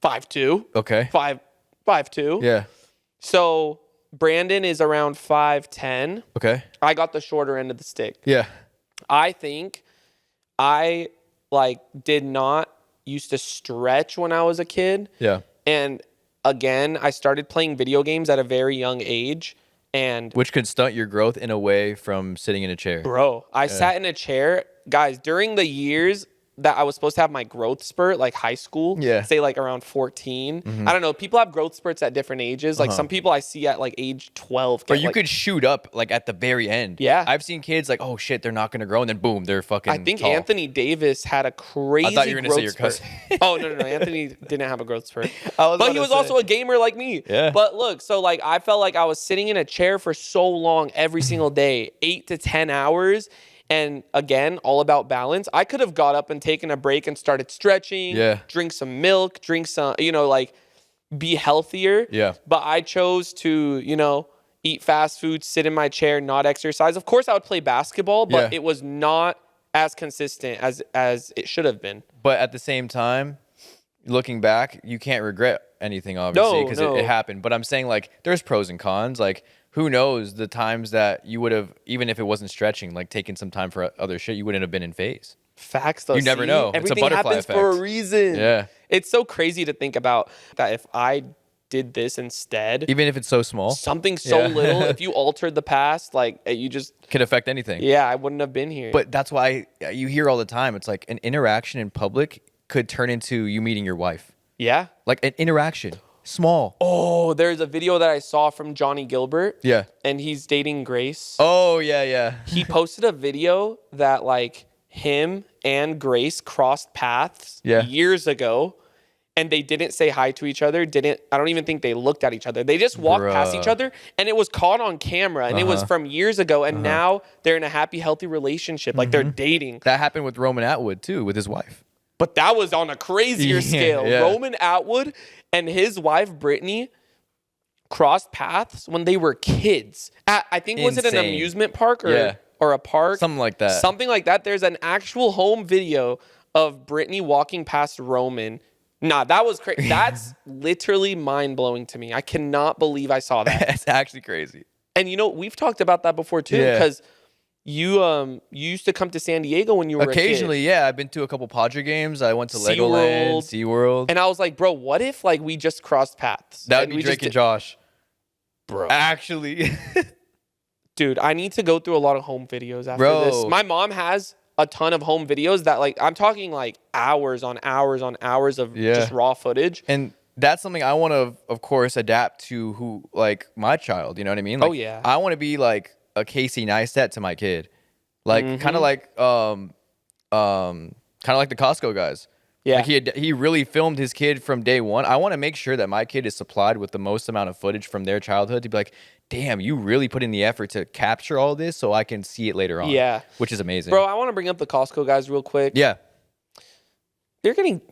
5'2". Okay. 5'2". Yeah. So Brandon is around 5'10". Okay. I got the shorter end of the stick. Yeah. I think I did not used to stretch when I was a kid. Yeah. And again, I started playing video games at a very young age. And Which could stunt your growth in a way from sitting in a chair. bro, I sat in a chair. Guys, during the years that I was supposed to have my growth spurt, like high school, Yeah. say like around 14. I don't know. People have growth spurts at different ages. Like some people I see at like age 12. But you could shoot up like at the very end. Yeah. I've seen kids like, oh shit, they're not gonna grow, and then boom, they're fucking. I think tall. Anthony Davis had a crazy I thought you were gonna say growth your spurt. cousin. Oh, no. Anthony didn't have a growth spurt. But But he was also a gamer like me. Yeah. But look, so like I felt like I was sitting in a chair for so long every single day, 8 to 10 hours. And again, all about balance. I could have got up and taken a break and started stretching, drink some milk, drink some, be healthier. Yeah. But I chose to, eat fast food, sit in my chair, not exercise. Of course, I would play basketball, but Yeah. it was not as consistent as it should have been. But at the same time, looking back, you can't regret anything, obviously, because No. it happened. But I'm saying, like, there's pros and cons. Like, who knows the times that you would have, even if it wasn't stretching, like taking some time for other shit, you wouldn't have been in phase. Facts, though. You never know. It's a Everything butterfly happens for a effect. reason. Yeah. It's so crazy to think about that if I did this instead, Even if it's so small, something so Yeah. little, if you altered the past, like you just, could affect anything. I wouldn't have been here. But that's why you hear all the time. It's like an interaction in public could turn into you meeting your wife. yeah. Like an interaction, small. Oh, there's a video that I saw from Johnny Gilbert. Yeah. And he's dating Grace. Oh, yeah. He posted a video that like him and Grace crossed paths years ago, and they didn't say hi to each other. I don't even think they looked at each other. They just walked past each other, and it was caught on camera, and it was from years ago, and now they're in a happy, healthy relationship. Like they're dating. That happened with Roman Atwood too, with his wife. But that was on a crazier scale. Yeah. Roman Atwood and his wife, Brittany, crossed paths when they were kids. I think, was it an Insane. amusement park or a park? Something like that. Something like that. There's an actual home video of Brittany walking past Roman. Nah, that was crazy. That's literally mind-blowing to me. I cannot believe I saw that. It's actually crazy. And we've talked about that before too, because you used to come to San Diego when you were Occasionally, a kid. yeah. I've been to a couple Padre games. I went to SeaWorld. Legoland, SeaWorld. And I was like, bro, what if like we just crossed paths? That would And be we Drake just and Josh. Bro. Actually. Dude, I need to go through a lot of home videos after Bro. this. My mom has a ton of home videos that like, I'm talking like hours on hours on hours of just raw footage. And that's something I want to, of course, adapt to who, like, my child. You know what I mean? Like, Oh, yeah. I want to be like a Casey Neistat to my kid. Like, kind of like the Costco guys. Yeah. Like he really filmed his kid from day one. I want to make sure that my kid is supplied with the most amount of footage from their childhood to be like, damn, you really put in the effort to capture all this so I can see it later on. Yeah. Which is amazing. Bro, I want to bring up the Costco guys real quick. Yeah, They're getting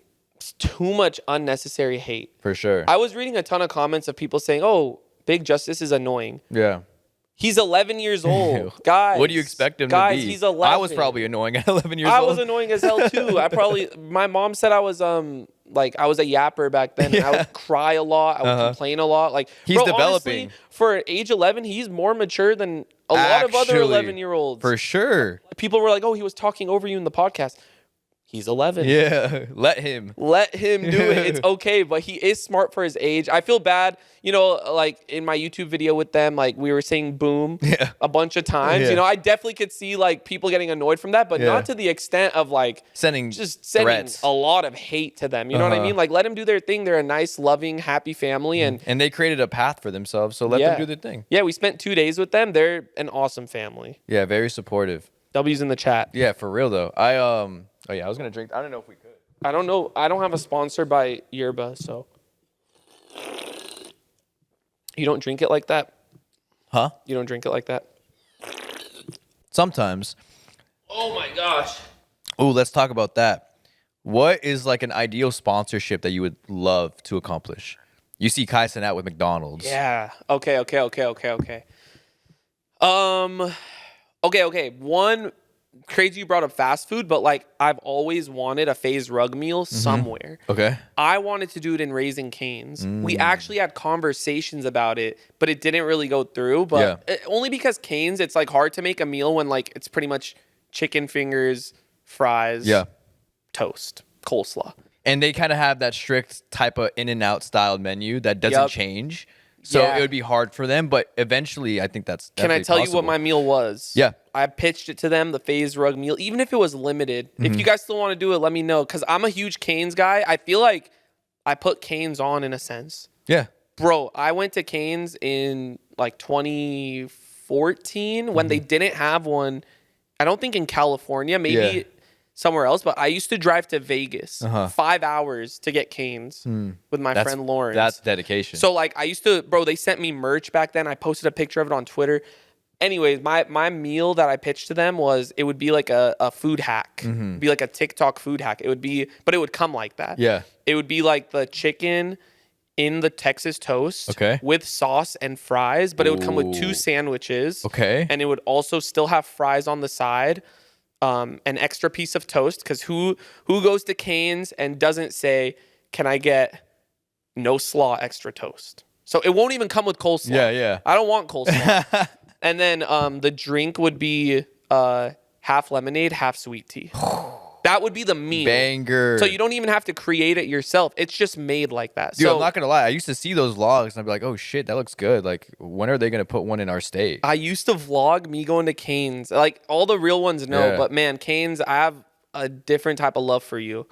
too much unnecessary hate. for sure. I was reading a ton of comments of people saying, oh, Big Justice is annoying. Yeah. He's 11 years old. Guys. What do you expect him guys, to be? He's 11. I was probably annoying at 11 years I old. was annoying as hell too. My mom said I was I was a yapper back then. And I would cry a lot. I would complain a lot. Like, He's bro, developing. Honestly, for age 11, he's more mature than a lot of other Actually, 11-year-olds. For sure. People were like, "Oh, he was talking over you in the podcast." He's 11. Yeah, let him. Let him do it. It's okay, but he is smart for his age. I feel bad, like in my YouTube video with them, like we were saying boom a bunch of times. Yeah. I definitely could see like people getting annoyed from that, but not to the extent of like sending a lot of hate to them. You know what I mean? Like let them do their thing. They're a nice, loving, happy family, and they created a path for themselves. So let them do their thing. Yeah, we spent 2 days with them. They're an awesome family. Yeah, very supportive. W's in the chat. Yeah, for real though. Oh yeah, I was gonna drink. I don't know if we could. I don't know. I don't have a sponsor by Yerba, so. You don't drink it like that? Huh? You don't drink it like that? Sometimes. Oh my gosh. Oh, let's talk about that. What is like an ideal sponsorship that you would love to accomplish? You see Kai Cenat with McDonald's. Yeah. Okay. Okay. One, crazy you brought up fast food, but like I've always wanted a Faze Rug meal somewhere. Okay. I wanted to do it in Raising Cane's. We actually had conversations about it, but it didn't really go through. But only because Cane's, it's like hard to make a meal when like it's pretty much chicken fingers, fries, toast, coleslaw. And they kind of have that strict type of In-N-Out style menu that doesn't change. So it would be hard for them, but eventually I think that's Can I tell possible. you what my meal was? Yeah. I pitched it to them, the Faze Rug meal, even if it was limited. If you guys still want to do it, let me know, because I'm a huge Cane's guy. I feel like I put Cane's on in a sense. Yeah. Bro, I went to Cane's in like 2014 when they didn't have one. I don't think in California, maybe somewhere else, but I used to drive to Vegas 5 hours to get Cane's with my friend Lawrence. That's dedication. So like I used to, bro, they sent me merch back then. I posted a picture of it on Twitter. Anyways, my meal that I pitched to them was, it would be like a food hack. It'd be like a TikTok food hack. It would be, but it would come like that. Yeah. It would be like the chicken in the Texas toast with sauce and fries, but it would come with 2 sandwiches. Okay. And it would also still have fries on the side. An extra piece of toast, because who goes to Cane's and doesn't say, can I get no slaw extra toast? So it won't even come with coleslaw. Yeah. I don't want coleslaw. And then the drink would be half lemonade, half sweet tea. That would be the meal. Banger. So you don't even have to create it yourself. It's just made like that. Dude, so I'm not going to lie. I used to see those vlogs and I'd be like, oh shit, that looks good. Like, when are they going to put one in our state? I used to vlog me going to Cane's. Like, all the real ones know, but man, Cane's, I have a different type of love for you.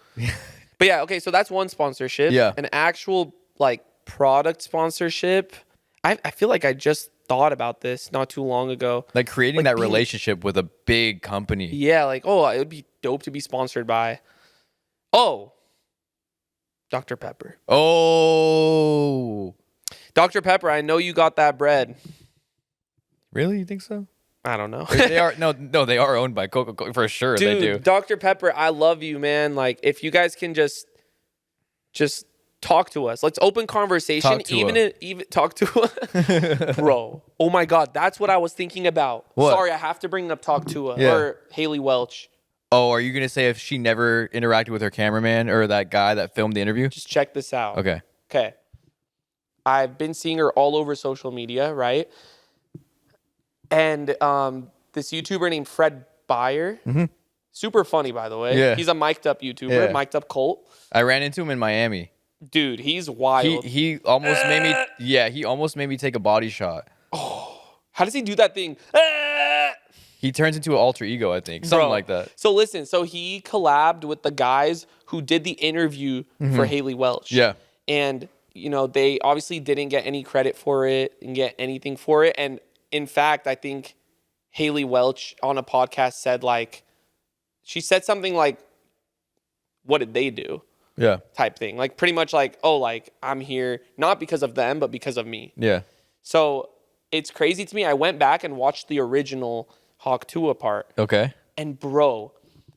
But yeah, okay, so that's one sponsorship. Yeah. An actual, like, product sponsorship. I feel like I just thought about this not too long ago. Like creating that relationship with a big company. Yeah, like, oh, it would be dope to be sponsored by, Dr. Pepper. Oh. Dr. Pepper, I know you got that bread. Really? You think so? I don't know. They are they are owned by Coca-Cola for sure. Dude, they do. Dr. Pepper, I love you, man. Like, if you guys can just talk to us. Let's open conversation. Even talk to bro. Oh my God, that's what I was thinking about. What? Sorry, I have to bring up Talk to or Haley Welch. Oh, are you gonna say if she never interacted with her cameraman or that guy that filmed the interview? Just check this out. Okay. I've been seeing her all over social media, right? And this YouTuber named Fred Beyer, super funny, by the way. Yeah. He's a mic'd up YouTuber, mic'd up cult. I ran into him in Miami. Dude, he's wild. He almost made me. Yeah, he almost made me take a body shot. Oh, how does he do that thing? He turns into an alter ego, I think, something like that. So listen, he collabed with the guys who did the interview for Haley Welch. Yeah, and they obviously didn't get any credit for it and get anything for it. And in fact, I think Haley Welch on a podcast said she said something like, "What did they do?" Yeah. Type thing. Like pretty much like, oh, like I'm here not because of them, but because of me. Yeah. So it's crazy to me. I went back and watched the original Hawk Tua part. Okay. And bro,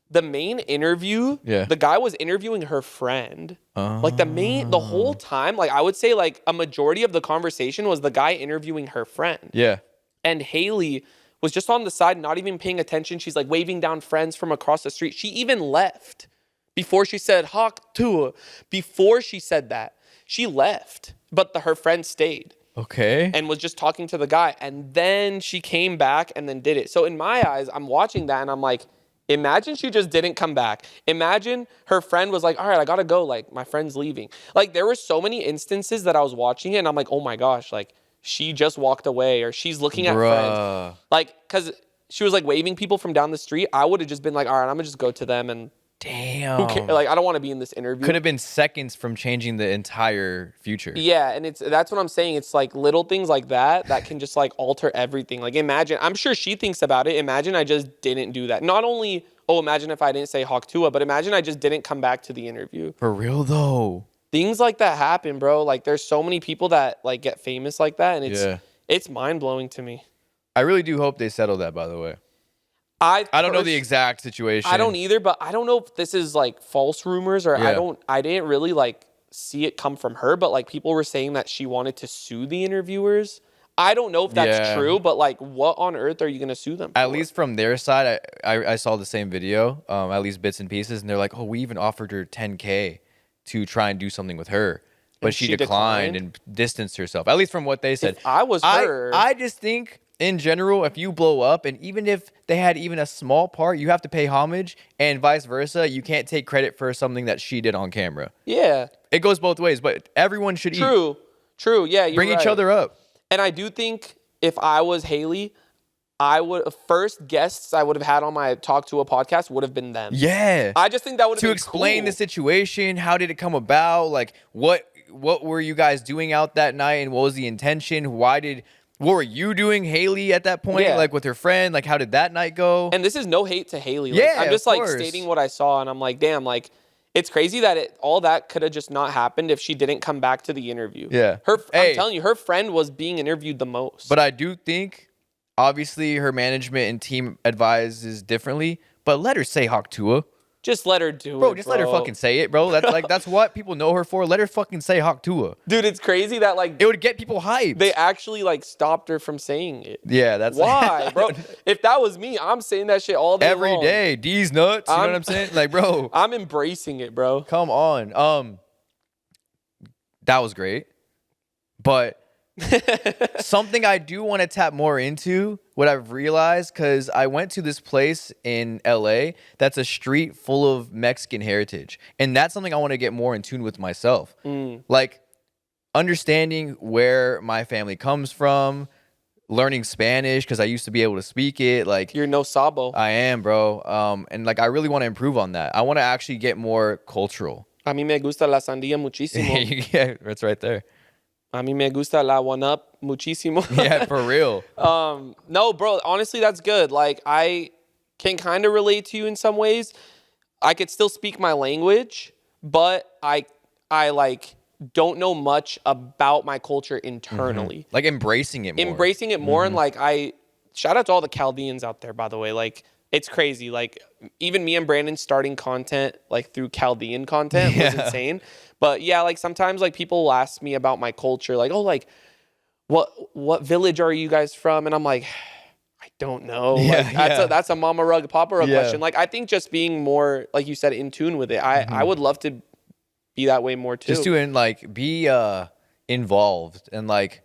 the main interview, the guy was interviewing her friend. Like the whole time, like I would say like a majority of the conversation was the guy interviewing her friend. Yeah. And Haley was just on the side, not even paying attention. She's like waving down friends from across the street. She even left. Before she said, Hawk Tua, before she said that, she left. But her friend stayed. Okay. And was just talking to the guy. And then she came back and then did it. So in my eyes, I'm watching that and I'm like, Imagine she just didn't come back. Imagine her friend was like, all right, I gotta go. Like, my friend's leaving. Like, there were so many instances that I was watching it and I'm like, oh my gosh, like, she just walked away or she's looking at friends. Like, because she was like waving people from down the street. I would have just been like, all right, I'm gonna just go to them and damn. who cares? Like, I don't want to be in this interview. Could have been seconds from changing the entire future. Yeah, and that's what I'm saying. It's like little things like that can just like alter everything. Like imagine, I'm sure she thinks about it. Imagine I just didn't do that. Not only, imagine if I didn't say Hawktua, but imagine I just didn't come back to the interview. For real though. Things like that happen, bro. Like there's so many people that like get famous like that, and it's mind blowing to me. I really do hope they settle that, by the way. I don't know the exact situation. I don't either, but I don't know if this is like false rumors or I didn't really like see it come from her, but like people were saying that she wanted to sue the interviewers. I don't know if that's true, but like what on earth are you going to sue them for? At least from their side, I saw the same video, at least bits and pieces, and they're like, oh, we even offered her $10K to try and do something with her. But she declined and distanced herself, at least from what they said. If I was her. I just think in general, if you blow up, and even if they had even a small part, you have to pay homage, and vice versa. You can't take credit for something that she did on camera. Yeah. It goes both ways, but everyone should eat. True. Yeah, you're Bring each other up. And I do think if I was Haley, first guests I would have had on my Talk to a podcast would have been them. Yeah. I just think that would have been to explain the situation. How did it come about? Like, what were you guys doing out that night, and what was the intention? What were you doing, Haley, at that point? Yeah. Like with her friend? Like, how did that night go? And this is no hate to Haley. Like, I'm just like stating what I saw, and I'm like, damn, like it's crazy that all that could have just not happened if she didn't come back to the interview. Yeah. I'm telling you, her friend was being interviewed the most. But I do think, obviously, her management and team advises differently, but let her say Hawktua. Just let her do it, bro. Just let her fucking say it, bro. That's what people know her for. Let her fucking say Hawktua. Dude, it's crazy that like it would get people hyped. They actually like stopped her from saying it. Yeah, that's why, bro. If that was me, I'm saying that shit all day every long. day. D's nuts. You know what I'm saying? Like, bro, I'm embracing it, bro. Come on. That was great, but something I do want to tap more into, what I've realized, because I went to this place in LA that's a street full of Mexican heritage. And that's something I want to get more in tune with myself. Like, understanding where my family comes from, learning Spanish, because I used to be able to speak it. Like, you're no sabo. I am, bro. And like, I really want to improve on that. I want to actually get more cultural. A mí me gusta la sandía muchísimo. Yeah, that's right there. A mí me gusta la one-up muchísimo. Yeah, for real. No, bro, honestly, that's good. Like, I can kind of relate to you in some ways. I could still speak my language, but I like don't know much about my culture internally. Like embracing it more. Embracing it more, and like shout out to all the Chaldeans out there, by the way. Like, it's crazy. Like, even me and Brandon starting content like through Chaldean content was insane. But yeah, like sometimes like people will ask me about my culture, like, oh, like what village are you guys from? And I'm like, I don't know. That's a mama rug, papa rug question. Like, I think just being more, like you said, in tune with it. I would love to be that way more too. Just to like be involved and like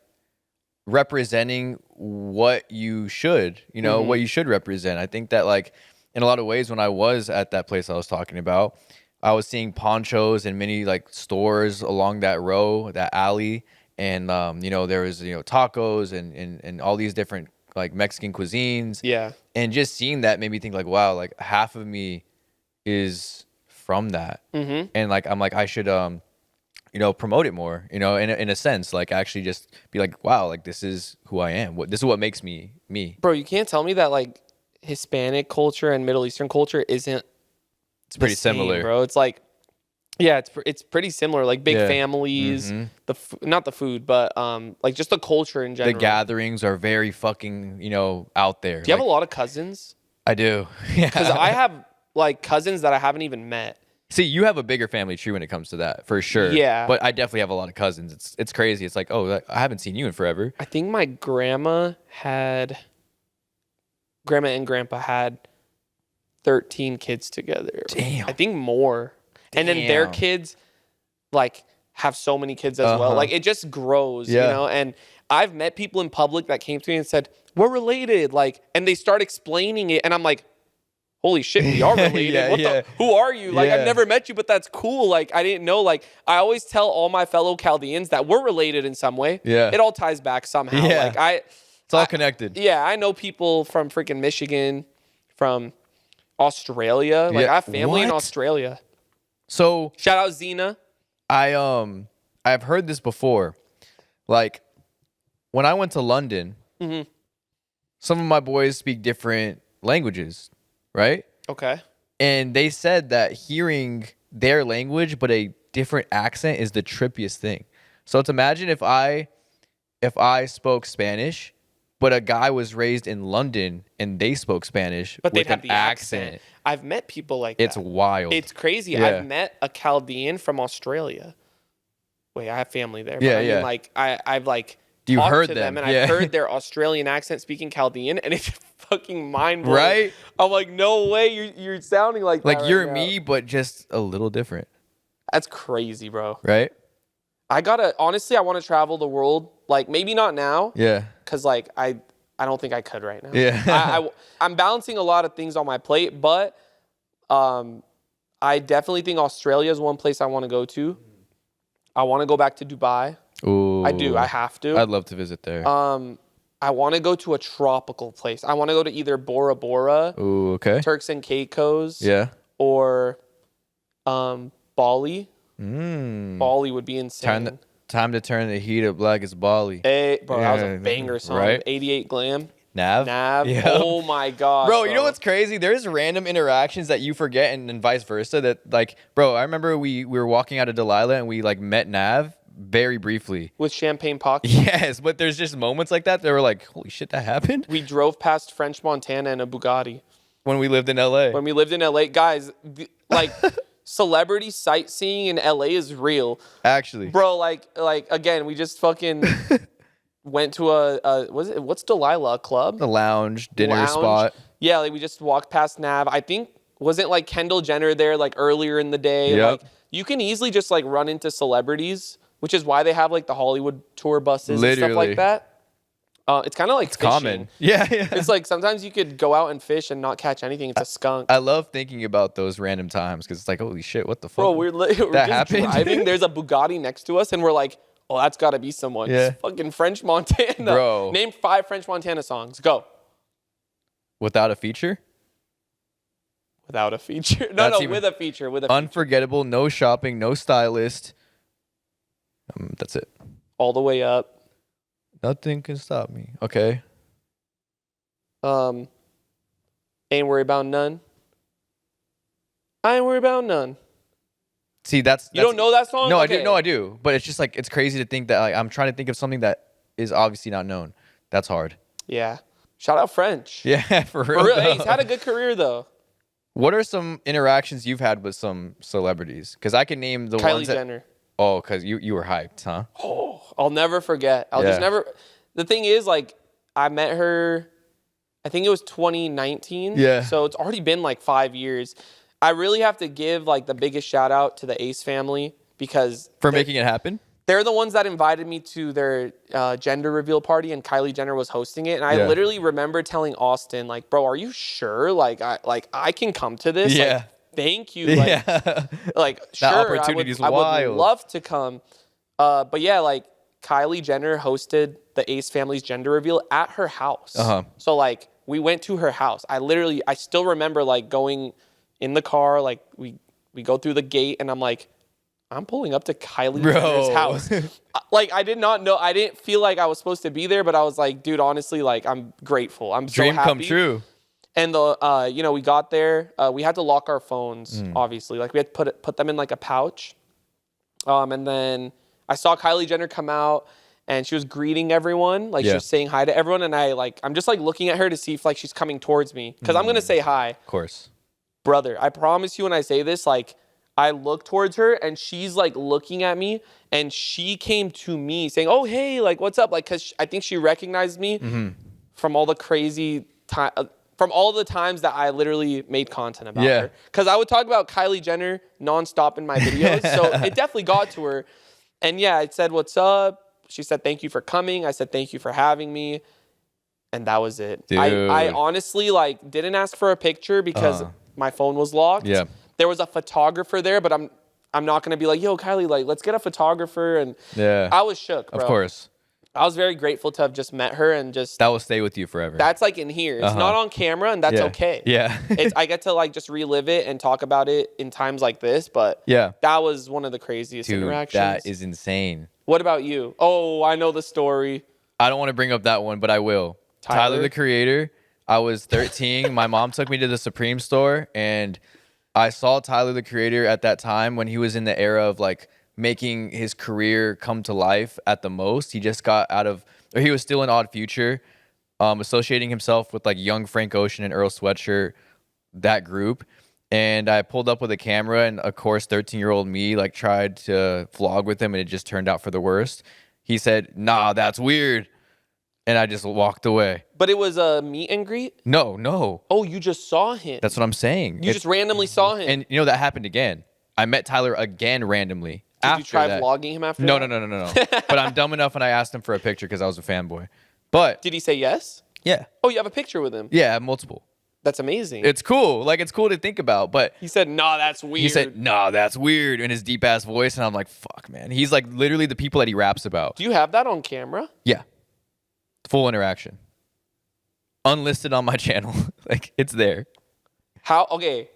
representing what you should, what you should represent. I think that like in a lot of ways, when I was at that place I was talking about, I was seeing ponchos in many like stores along that row, that alley. And, there was, tacos and all these different like Mexican cuisines. Yeah. And just seeing that made me think like, wow, like half of me is from that. And like, I'm like, I should, promote it more, in a sense, like actually just be like, wow, like this is who I am. This is what makes me me. Bro, you can't tell me that like Hispanic culture and Middle Eastern culture isn't. It's pretty similar, bro. It's like, yeah, it's pretty similar. Like big families, not the food, but like just the culture in general. The gatherings are very fucking, out there. Do you have a lot of cousins? I do. Yeah. Because I have like cousins that I haven't even met. See, you have a bigger family tree when it comes to that, for sure. Yeah. But I definitely have a lot of cousins. It's crazy. It's like, oh, I haven't seen you in forever. I think my grandma and grandpa had 13 kids together. Damn. I think more. Damn. And then their kids like have so many kids as well. Like it just grows, and I've met people in public that came to me and said, we're related. Like, and they start explaining it. And I'm like, holy shit, we are related. Who are you? Like, I've never met you, but that's cool. Like, I didn't know. Like, I always tell all my fellow Chaldeans that we're related in some way. Yeah. It all ties back somehow. Yeah. Like, it's all connected. Yeah, I know people from freaking Michigan, from Australia. Like, I have family in Australia. So shout out Xena. I've heard this before. Like, when I went to London, some of my boys speak different languages, right? Okay. And they said that hearing their language but a different accent is the trippiest thing. So to imagine if I spoke Spanish, but a guy was raised in London and they spoke Spanish, but with they'd have an the accent. I've met people like that. It's wild. It's crazy. Yeah. I've met a Chaldean from Australia. Wait, I have family there. But Yeah, I mean, like, I've like You've talked heard to them, and yeah. I've heard their Australian accent speaking Chaldean, and it's fucking mind blowing. Right? I'm like, no way, you're sounding like that. Like, you're right me, now. but just a little different. That's crazy, bro. Right? Honestly, I want to travel the world. Like, maybe not now. Yeah. Because, like, I don't think I could right now. Yeah. I'm balancing a lot of things on my plate, but I definitely think Australia is one place I want to go to. I want to go back to Dubai. Ooh. I do. I have to. I'd love to visit there. I want to go to a tropical place. I want to go to either Bora Bora, Ooh, okay. Turks and Caicos, Yeah. or Bali. Bali would be insane. Time to turn the heat up like it's Bali. Hey, bro, that was a banger song. Right? 88 Glam. Nav. Yep. Oh my god, bro. You know what's crazy? There's random interactions that you forget, and vice versa. That, like, bro, I remember we were walking out of Delilah and we like met Nav very briefly with champagne pockets. Yes, but there's just moments like that. They were like, holy shit, that happened. We drove past French Montana in a Bugatti when we lived in LA. Guys, like. Celebrity sightseeing in LA is real. Actually. Bro, like again, we just fucking went to what's Delilah, a club? The lounge, dinner spot. Yeah, like we just walked past Nav. I think, wasn't like Kendall Jenner there like earlier in the day? Yep. Like, you can easily just like run into celebrities, which is why they have like the Hollywood tour buses and stuff like that. It's kind of like fishing. Common. Yeah. It's like sometimes you could go out and fish and not catch anything. It's a skunk. I love thinking about those random times because it's like, holy shit, what the fuck? Bro, we're just happened? driving. There's a Bugatti next to us, and we're like, oh, that's got to be someone. Yeah. It's fucking French Montana. Bro. Name 5 French Montana songs. Go. Without a feature? Without a feature. No, with a feature. Unforgettable, no shopping, no stylist. That's it. All the way up. Nothing can stop me. Okay. Ain't worry about none. I ain't worry about none. See, that's you don't know that song? No, okay. I do. No, I do. But it's just like, it's crazy to think that, like, I'm trying to think of something that is obviously not known. That's hard. Yeah. Shout out French. Yeah, for real. Hey, he's had a good career though. What are some interactions you've had with some celebrities? Because I can name the Kylie ones Jenner. Oh, because you were hyped, huh? Oh, I'll never forget. Just never. The thing is, like, I met her, I think it was 2019. Yeah. So it's already been like 5 years. I really have to give like the biggest shout out to the Ace family because for making it happen. They're the ones that invited me to their gender reveal party, and Kylie Jenner was hosting it. And I literally remember telling Austin, like, bro, are you sure? Like I can come to this. Yeah. Like, thank you. Like, like sure, that opportunity is wild. I would love to come. But yeah, like Kylie Jenner hosted the Ace family's gender reveal at her house. So like we went to her house. I still remember like going in the car, like we go through the gate, and I'm like, I'm pulling up to Kylie Jenner's house. Like, I did not know. I didn't feel like I was supposed to be there, but I was like, dude, honestly, like, I'm grateful. I'm so happy. Dream come true. And we got there. We had to lock our phones, obviously. Like, we had to put them in like a pouch. And then I saw Kylie Jenner come out, and she was greeting everyone. Like, she was saying hi to everyone. And I'm just like looking at her to see if like she's coming towards me, because I'm gonna say hi. Of course, brother. I promise you, when I say this, like, I look towards her and she's like looking at me, and she came to me saying, oh, hey, like, what's up? Like, cause I think she recognized me from all the crazy time, from all the times that I literally made content about her. Cause I would talk about Kylie Jenner nonstop in my videos. So it definitely got to her. And yeah, I said, what's up? She said, thank you for coming. I said, thank you for having me. and that was it. Dude. I honestly like didn't ask for a picture because my phone was locked. Yeah. There was a photographer there, but I'm not gonna be like, yo, Kylie, like let's get a photographer. And Yeah. I was shook, bro. Of course. I was very grateful to have just met her and just. That will stay with you forever. That's like in here. It's not on camera, and that's okay. Yeah. I get to like just relive it and talk about it in times like this, but yeah. that was one of the craziest interactions. That is insane. What about you? Oh, I know the story. I don't want to bring up that one, but I will. Tyler, the Creator. I was 13. My mom took me to the Supreme store, and I saw Tyler, the Creator at that time when he was in the era of like making his career come to life at the most. He just got out of, or he was still in Odd Future, associating himself with like young Frank Ocean and Earl Sweatshirt, that group. And I pulled up with a camera, and of course, 13-year-old me like tried to vlog with him, and it just turned out for the worst. He said, "Nah, that's weird," and I just walked away. But it was a meet and greet? No. Oh, you just saw him. That's what I'm saying. You just randomly saw him. And you know, that happened again. I met Tyler again randomly. Did you try vlogging him after No. that? But I'm dumb enough, and I asked him for a picture because I was a fanboy. But did he say yes? Yeah. Oh, you have a picture with him? Yeah, I have multiple. That's amazing. It's cool. Like, it's cool to think about, but he said, "Nah, that's weird." He said, "Nah, that's weird," in his deep ass voice, and I'm like, "Fuck, man." He's like literally the people that he raps about. Do you have that on camera? Yeah. Full interaction. Unlisted on my channel. Like, it's there. How? Okay.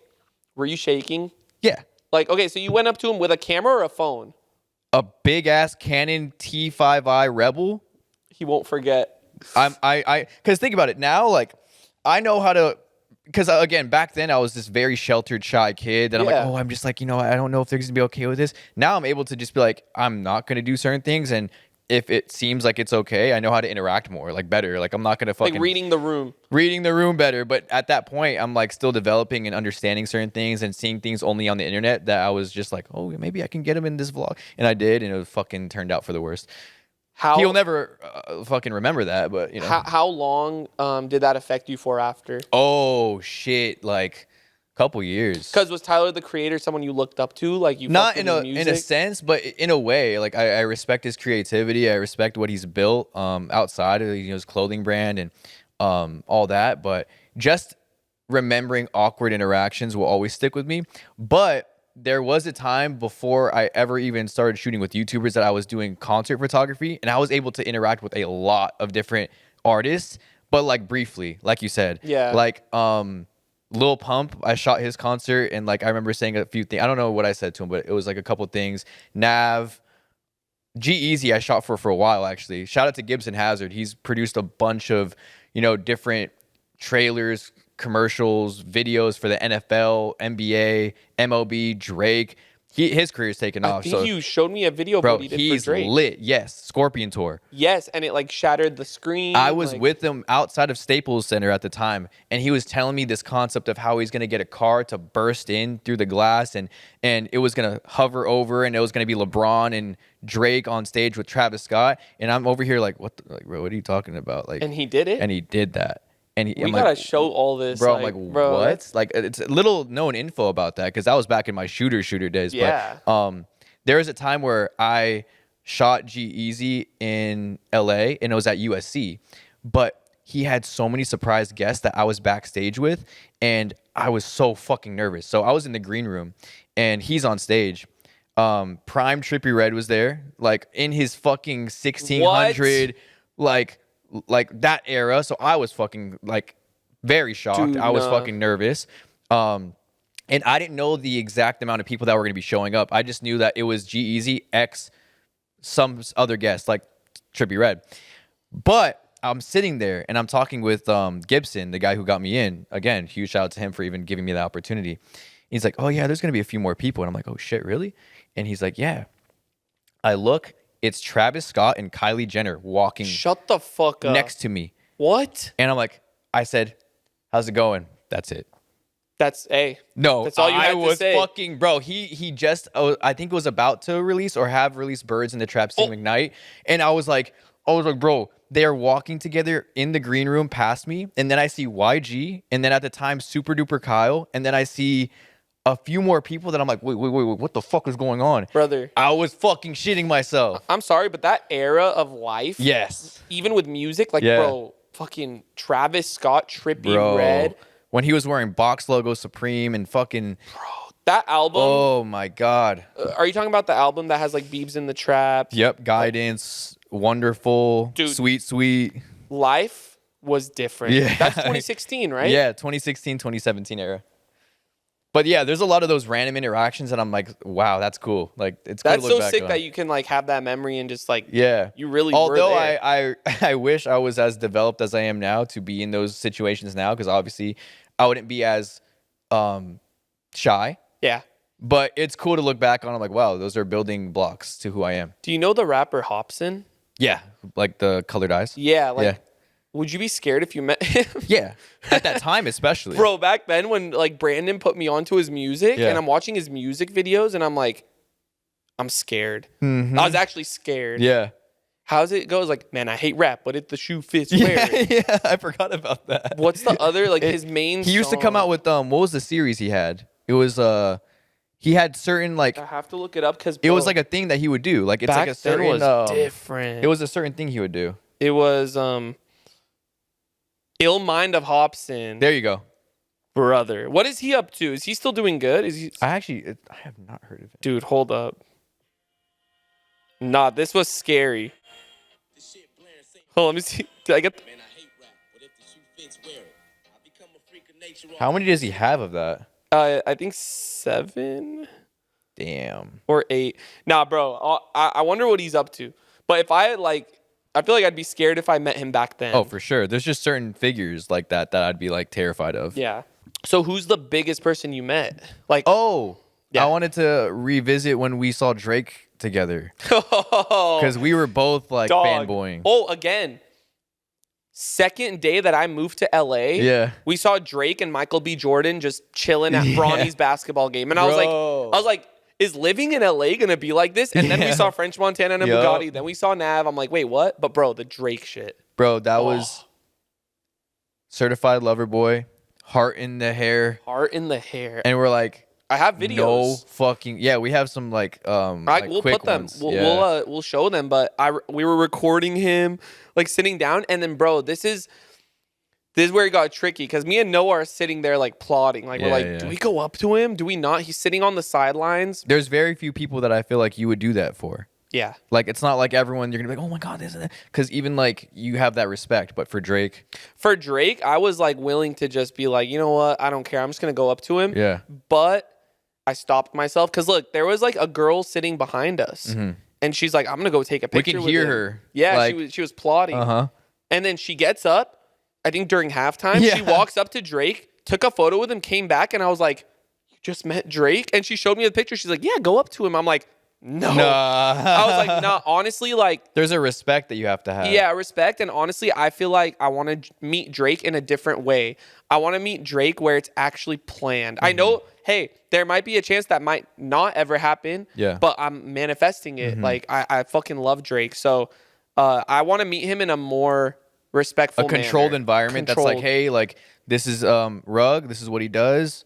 Were you shaking? Yeah. Like, okay, so you went up to him with a camera or a phone? A big ass Canon T5i Rebel. He won't forget. Because think about it now, like, I know how to, because again, back then I was this very sheltered, shy kid that I'm like, oh, I'm just like, you know, I don't know if they're going to be okay with this. Now I'm able to just be like, I'm not going to do certain things, and if it seems like it's okay, I know how to interact more, like better. Like, I'm not going to fucking... Like reading the room. Reading the room better. But at that point, I'm like still developing and understanding certain things and seeing things only on the internet that I was just like, oh, maybe I can get him in this vlog. And I did, and it fucking turned out for the worst. He'll never fucking remember that, but you know. How long did that affect you for after? Oh, shit. Like, couple years. Because was Tyler, the Creator, someone you looked up to? Like, you not in a sense, but in a way. Like, I respect his creativity. I respect what he's built outside of his clothing brand and all that. But just remembering awkward interactions will always stick with me. But there was a time before I ever even started shooting with YouTubers that I was doing concert photography, and I was able to interact with a lot of different artists, but like briefly, like you said. Yeah. Like, Lil Pump, I shot his concert, and like I remember saying a few things. I don't know what I said to him, but it was like a couple things. Nav, G-Eazy, I shot for a while actually. Shout out to Gibson Hazard. He's produced a bunch of different trailers, commercials, videos for the NFL, NBA, MLB, Drake. His career's taken off. I think you showed me a video of what he did for Drake. He's lit. Yes, Scorpion Tour. Yes, and it like shattered the screen. I was with him outside of Staples Center at the time, and he was telling me this concept of how he's going to get a car to burst in through the glass, and it was going to hover over, and it was going to be LeBron and Drake on stage with Travis Scott. And I'm over here like, bro, what are you talking about? Like, and he did it? And he did that. And we gotta show all this, bro. I'm like, what? Like, it's little known info about that because that was back in my shooter days. Yeah. But there was a time where I shot G-Eazy in LA, and it was at USC, but he had so many surprise guests that I was backstage with, and I was so fucking nervous. So I was in the green room, and he's on stage. Prime Trippie Redd was there, like in his fucking 1600, like that era. So I was fucking like very shocked. I was fucking nervous. And I didn't know the exact amount of people that were going to be showing up. I just knew that it was G-Eazy x some other guests like Trippie Redd. But I'm sitting there and I'm talking with Gibson, the guy who got me in. Again, huge shout out to him for even giving me the opportunity. He's like, oh yeah, there's going to be a few more people. And I'm like, oh shit, really? And he's like, yeah. I look, it's Travis Scott and Kylie Jenner walking. Shut the fuck up. Next to me. What? And I'm like, I said, how's it going? That's it. That's No, that's all you had to say. Fucking, bro. He just, I think was about to release or have released Birds in the Trap Steve McKnight. And I was like, bro, they're walking together in the green room past me. And then I see YG. And then at the time, Super Duper Kyle. And then I see a few more people that I'm like, wait, what the fuck is going on? Brother. I was fucking shitting myself. I'm sorry, but that era of life. Yes. Even with music, like, bro, fucking Travis Scott trippy Bro, red. when he was wearing box logo Supreme and fucking. That album. Oh my God. Are you talking about the album that has like Biebs in the Trap? Yep. Guidance. Wonderful. Dude. Sweet. Life was different. Yeah. That's 2016, right? Yeah. 2016, 2017 era. But yeah, there's a lot of those random interactions that I'm like, wow, that's cool. Like, it's cool That's to look so back sick on. that you can like have that memory and just like, Yeah. you really Although were there. I wish I was as developed as I am now to be in those situations now, because obviously I wouldn't be as shy. Yeah. But it's cool to look back on. I'm like, wow, those are building blocks to who I am. Do you know the rapper Hopson? Yeah. Like the colored eyes. Yeah. Like, Yeah. would you be scared if you met him? Yeah. At that time, especially. Bro, back then when like Brandon put me onto his music Yeah. and I'm watching his music videos and I'm like, I'm scared. Mhm. I was actually scared. Yeah. How's it go? It's like, man, I hate rap, but if the shoe fits, wear it. Yeah. I forgot about that. What's the other, like his main He used to come song? out with, what was the series he had? It was, he had certain, like, I have to look it up because it was like a thing that he would do. Like, it's back like a certain, then was different. it was a certain thing he would do. It was Ill Mind of Hopson. There you go. Brother. What is he up to? Is he still doing good? Is he I have not heard of it. Dude, hold up. Nah, this was scary. Hold on, let me see. Did I get Man, I hate rap, but if the shoe fits, wear it. I become a freak of nature. How many does he have of that? I think 7 Damn. or 8. Nah, bro. I wonder what he's up to. But if I feel like I'd be scared if I met him back then. Oh, for sure. There's just certain figures like that I'd be like terrified of. Yeah. So who's the biggest person you met? Like, Oh, Yeah. I wanted to revisit when we saw Drake together because we were both like dog. fanboying. Oh, again. Second day that I moved to LA, Yeah. we saw Drake and Michael B. Jordan just chilling at Yeah. Bronny's basketball game. And I Bro. was like, is living in LA gonna be like this? And then we Yeah. saw French Montana and a Yup. Bugatti. Then we saw Nav. I'm like, wait, what? But bro, the Drake shit. Bro, that was Certified Lover Boy, Heart in the Hair. Heart in the hair. And we're like, I have no videos. fucking, yeah, we have some like, like We'll quick put them. ones. We'll, Yeah. we'll show them. But we were recording him, like sitting down, and then bro, this is where it got tricky because me and Noah are sitting there like plotting. Like we're Yeah, like, yeah. do we go up to him? Do we not? He's sitting on the sidelines. There's very few people that I feel like you would do that for. Yeah. Like, it's not like everyone, you're gonna be like, oh my God, this and that. Because even like, you have that respect. But for Drake, For Drake, I was like willing to just be like, you know what? I don't care. I'm just gonna go up to him. yeah. But I stopped myself because look, there was like a girl sitting behind us, and she's like, I'm gonna go take a Mm-hmm. We picture. can with hear him. her. Yeah, Like, she was plotting. uh-huh. And then she gets up, I think during halftime, Yeah. she walks up to Drake, took a photo with him, came back, and I was like, you just met Drake? And she showed me the picture. She's like, yeah, go up to him. I'm like, no. Nah. I was like, nah, honestly, like, There's a respect that you have to have. yeah, respect. And honestly, I feel like I want to meet Drake in a different way. I want to meet Drake where it's actually planned. I know, hey, there might be a chance that might not ever happen. Yeah. But I'm manifesting it. Like, I fucking love Drake. So I want to meet him in a more respectful A controlled manner. environment that's like, hey, like, this is Rug, this is what he does,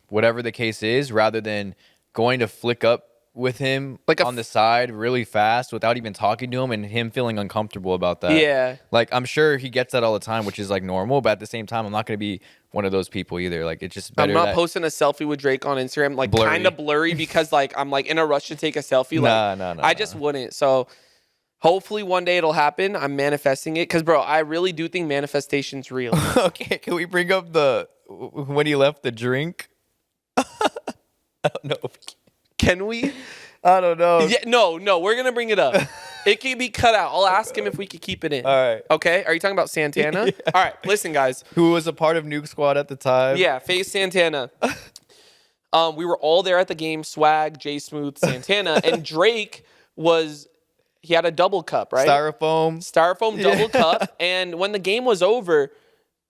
whatever the case is, rather than going to flick up with him Like on the side really fast without even talking to him and him feeling uncomfortable about that. Yeah. Like, I'm sure he gets that all the time, which is like normal, but at the same time, I'm not going to be one of those people either. Like, it's just better I'm not that- posting a selfie with Drake on Instagram, like Blurry. kind of blurry because like I'm like in a rush to take a selfie. Like, Nah, I just wouldn't. So hopefully one day it'll happen. I'm manifesting it because bro, I really do think manifestation's real. Okay, can we bring up when he left the drink? I don't know. Can we? I don't know. Yeah, no, we're gonna bring it up. It can be cut out. I'll ask him if we could keep it in. All right. Okay. Are you talking about Santana? Yeah. All right. Listen, guys. Who was a part of Nuke Squad at the time? Yeah, Faze Santana. We were all there at the game. Swag, J Smooth, Santana, and Drake he had a double cup, right? Styrofoam double cup. And when the game was over,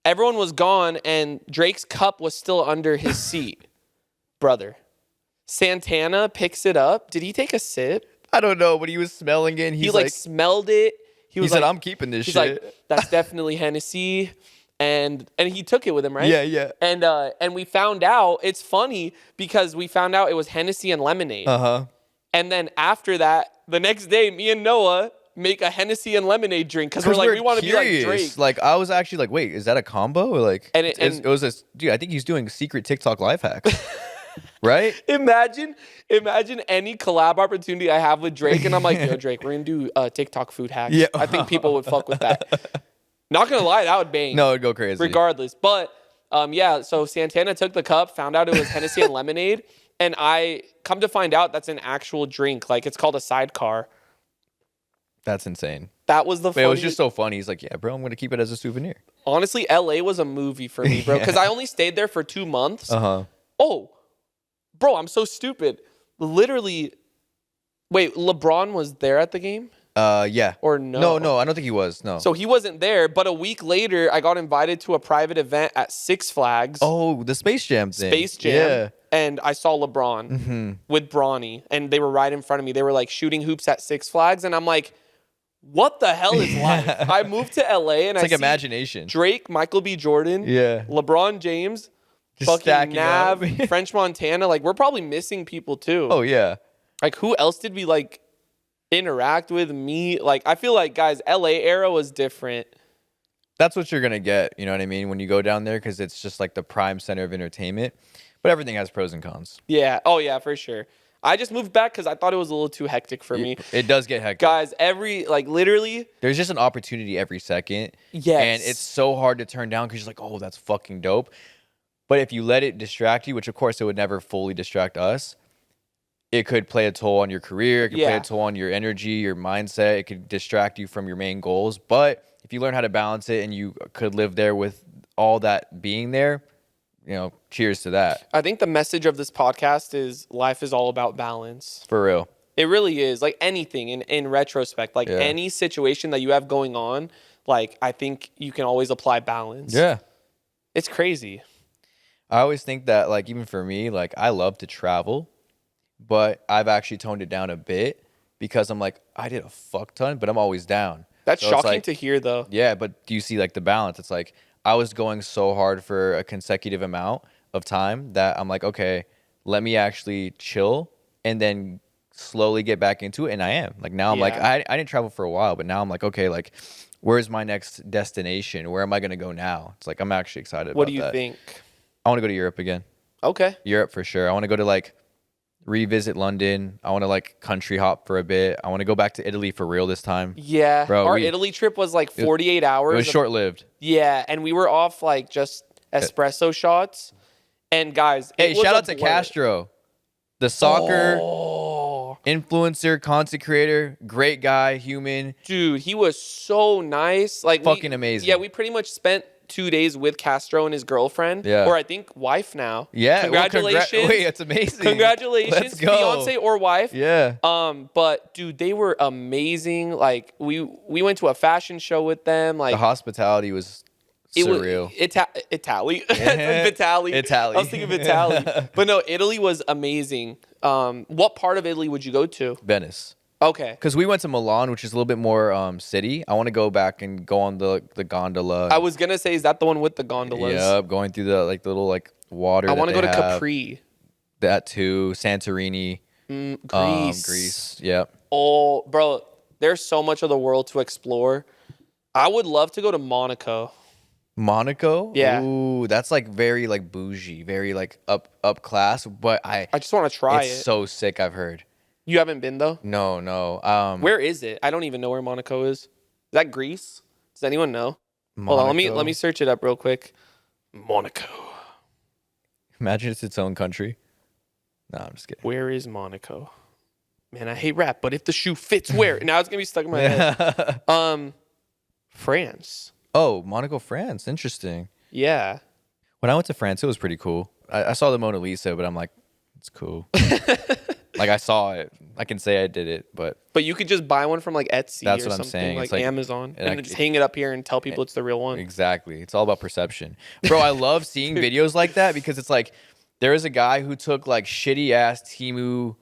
everyone was gone, and Drake's cup was still under his seat. Brother. Santana picks it up. Did he take a sip? I don't know, but he was smelling it. And He like smelled it. he said, "I'm keeping this he's shit." like, that's definitely Hennessy. And he took it with him, right? Yeah. And we found out, it's funny because we found out it was Hennessy and lemonade. Uh-huh. And then after that, the next day, me and Noah make a Hennessy and lemonade drink because we're like, we want to be like Drake. Like, I was actually like, wait, is that a combo? Or like, And it was a dude. I think he's doing secret TikTok life hacks, right? Imagine any collab opportunity I have with Drake, and I'm like, yo, Drake, we're gonna do TikTok food hacks. Yeah. I think people would fuck with that. Not gonna lie, that would bang. No, it'd go crazy. Regardless, but yeah. So Santana took the cup, found out it was Hennessy and lemonade, and I come to find out that's an actual drink. Like it's called a sidecar. That's insane. That was the. But it was just so funny. He's like, yeah, bro, I'm gonna keep it as a souvenir. Honestly, LA was a movie for me, bro, because I only stayed there for 2 months. Oh, bro, I'm so stupid. Literally, wait, LeBron was there at the game? Yeah. Or no? No, I don't think he was. No. So he wasn't there, but a week later, I got invited to a private event at Six Flags. Oh, the Space Jam thing. Space Jam. Yeah. And I saw LeBron with Bronny, and they were right in front of me. They were like shooting hoops at Six Flags, and I'm like, what the hell is life? I moved to LA, and It's I like see imagination. Drake, Michael B. Jordan, Yeah. LeBron James, Just fucking stacking Nav, up. French Montana. Like, we're probably missing people too. Oh yeah. Like, who else did we like interact with? Me? Like, I feel like, guys, LA era was different. That's what you're gonna get. You know what I mean? When you go down there, because it's just like the prime center of entertainment. But everything has pros and cons. Yeah. Oh yeah, for sure. I just moved back because I thought it was a little too hectic for me. It does get hectic. Guys, literally. There's just an opportunity every second. Yes. And it's so hard to turn down because you're like, oh, that's fucking dope. But if you let it distract you, which of course it would never fully distract us, it could play a toll on your career. It could play a toll on your energy, your mindset. It could distract you from your main goals. But if you learn how to balance it and you could live there with all that being there, you know, cheers to that. I think the message of this podcast is life is all about balance. For real. It really is. Like anything in retrospect, like any situation that you have going on, like I think you can always apply balance. Yeah. It's crazy. I always think that, like, even for me, like, I love to travel, but I've actually toned it down a bit because I'm like, I did a fuck ton, but I'm always down. That's So it's shocking like, to hear, though. Yeah, but do you see, like, the balance? It's like, I was going so hard for a consecutive amount of time that I'm like, okay, let me actually chill and then slowly get back into it. And I am. Like, now I'm like, I didn't travel for a while, but now I'm like, okay, like, where's my next destination? Where am I going to go now? It's like, I'm actually excited about that. What do you think? I want to go to Europe again. Okay. Europe for sure. I want to go to, like, revisit London. I want to, like, country hop for a bit. I want to go back to Italy for real this time. Yeah. Bro, our Italy trip was like 48 hours. It was short-lived. Yeah. And we were off, like, just espresso shots. And, guys, hey, shout out to Castro, the soccer influencer, content creator, great guy, human. Dude, he was so nice. Like, fucking amazing. Yeah, we pretty much spent 2 days with Castro and his girlfriend. Yeah. Or I think wife now. Yeah. Congratulations. Wait, that's amazing. Congratulations. Let's go. Fiance or wife. Yeah. But dude, they were amazing. Like we went to a fashion show with them. Like the hospitality was surreal. Italy. Vitali. Italy. I was thinking Vitali. But no, Italy was amazing. What part of Italy would you go to? Venice. Okay. Because we went to Milan, which is a little bit more city. I want to go back and go on the gondola. I was gonna say, is that the one with the gondolas? Yeah, going through the little water. I want to go to Capri. That too. Santorini. Greece. Greece. Yep. Oh, bro, there's so much of the world to explore. I would love to go to Monaco. Monaco? Yeah. Ooh, that's like very like bougie, very like up class. But I just want to try it. It's so sick. I've heard. You haven't been though? No. Where is it? I don't even know where Monaco is. Is that Greece? Does anyone know? Monaco? Hold on, let me search it up real quick. Monaco. Imagine it's its own country. No, I'm just kidding. Where is Monaco? Man, I hate rap, but if the shoe fits, where? Now it's gonna be stuck in my head. France. Oh, Monaco, France. Interesting. Yeah. When I went to France, it was pretty cool. I saw the Mona Lisa, but I'm like, it's cool. Like I saw it. I can say I did it, but you could just buy one from like Etsy that's or what something, I'm saying. like it's like Amazon, and just hang it up here and tell people it's the real one. Exactly. It's all about perception. Bro, I love seeing videos like that because it's like there is a guy who took like shitty ass Temu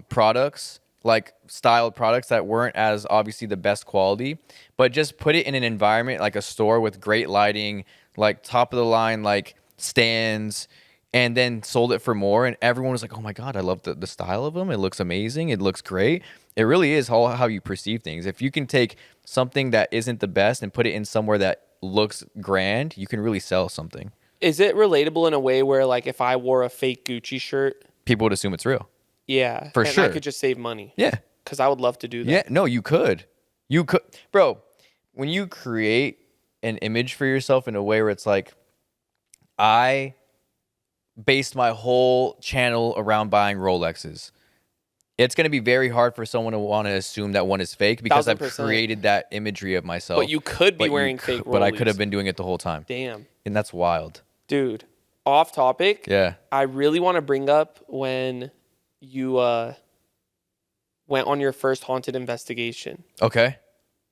products, like styled products that weren't as obviously the best quality, but just put it in an environment like a store with great lighting, like top of the line like stands, and then sold it for more. And everyone was like, oh my God, I love the style of them. It looks amazing. It looks great. It really is how you perceive things. If you can take something that isn't the best and put it in somewhere that looks grand, you can really sell something. Is it relatable in a way where, like, if I wore a fake Gucci shirt, People would assume it's real. yeah, For and sure. I could just save money? Yeah. Because I would love to do that. Yeah. No, you could. You could. Bro, when you create an image for yourself in a way where it's like, I based my whole channel around buying Rolexes. It's going to be very hard for someone to want to assume that one is fake because I've 1000%. created that imagery of myself. But you could be But wearing fake But I rollies. could have been doing it the whole time. Damn. And that's wild. Dude, off topic. Yeah. I really want to bring up when you went on your first haunted investigation. Okay.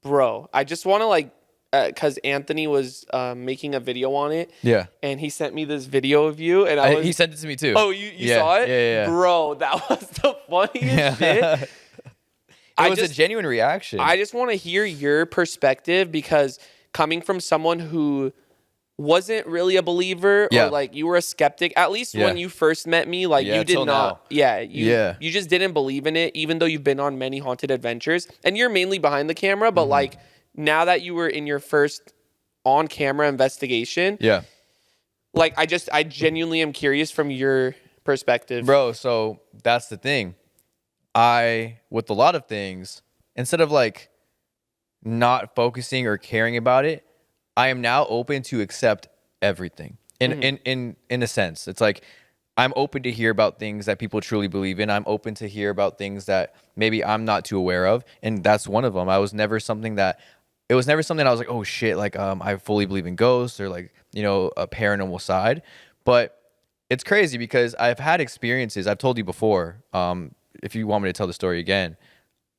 Bro, I just want to, like, because Anthony was making a video on it. Yeah. And he sent me this video of you. And He sent it to me too. Oh, you Yeah, saw it? yeah. Bro, that was the funniest shit. It was a genuine reaction. I just want to hear your perspective because coming from someone who wasn't really a believer Yeah. or like you were a skeptic, at least when you first met me, like Yeah, you did till not. now. You just didn't believe in it, even though you've been on many haunted adventures and you're mainly behind the camera. But like now that you were in your first on camera investigation, Yeah. like I genuinely am curious from your perspective. Bro, so that's the thing. With a lot of things, instead of like not focusing or caring about it, I am now open to accept everything. In a sense, it's like I'm open to hear about things that people truly believe in. I'm open to hear about things that maybe I'm not too aware of, and that's one of them. It was never something I was like, oh shit, like I fully believe in ghosts or like, you know, a paranormal side. But it's crazy because I've had experiences. I've told you before. If you want me to tell the story again,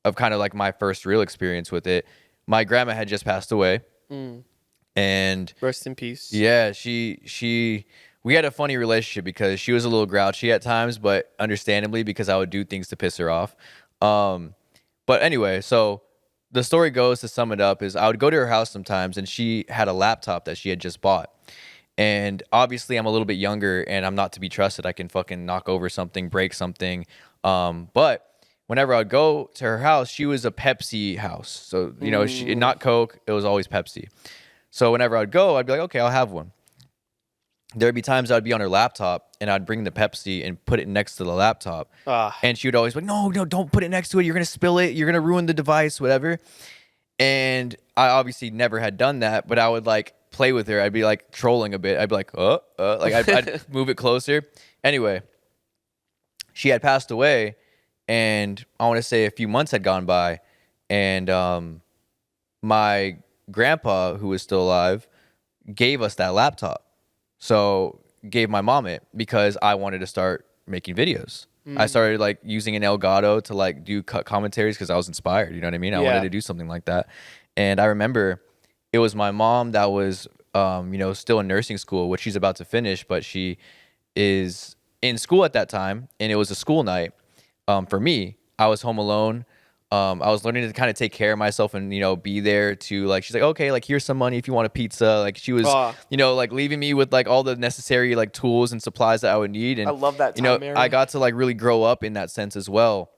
of kind of like my first real experience with it. My grandma had just passed away. And Rest in peace. yeah, we had a funny relationship because she was a little grouchy at times, but understandably because I would do things to piss her off. But anyway, so the story goes, to sum it up, is I would go to her house sometimes and she had a laptop that she had just bought. And obviously I'm a little bit younger and I'm not to be trusted. I can fucking knock over something, break something. But whenever I'd go to her house, she was a Pepsi house. So, you know, not Coke, it was always Pepsi. So whenever I'd go, I'd be like, okay, I'll have one. There'd be times I'd be on her laptop and I'd bring the Pepsi and put it next to the laptop. And she would always be like, no, don't put it next to it. You're going to spill it. You're going to ruin the device, whatever. And I obviously never had done that, but I would like play with her. I'd be like trolling a bit. I'd be like, like I'd move it closer. Anyway, she had passed away and I want to say a few months had gone by and my grandpa, who was still alive, gave us that laptop. So gave my mom it because I wanted to start making videos. I started like using an Elgato to like do commentaries because I was inspired. You know what I mean? I wanted to do something like that. And I remember it was my mom that was, you know, still in nursing school, which she's about to finish, but she is in school at that time. And it was a school night. For me, I was home alone. I was learning to kind of take care of myself and, you know, be there to like, she's like, okay, like here's some money if you want a pizza. Like she was, you know, like leaving me with like all the necessary like tools and supplies that I would need. And I love that time, you know, Aaron. I got to like really grow up in that sense as well.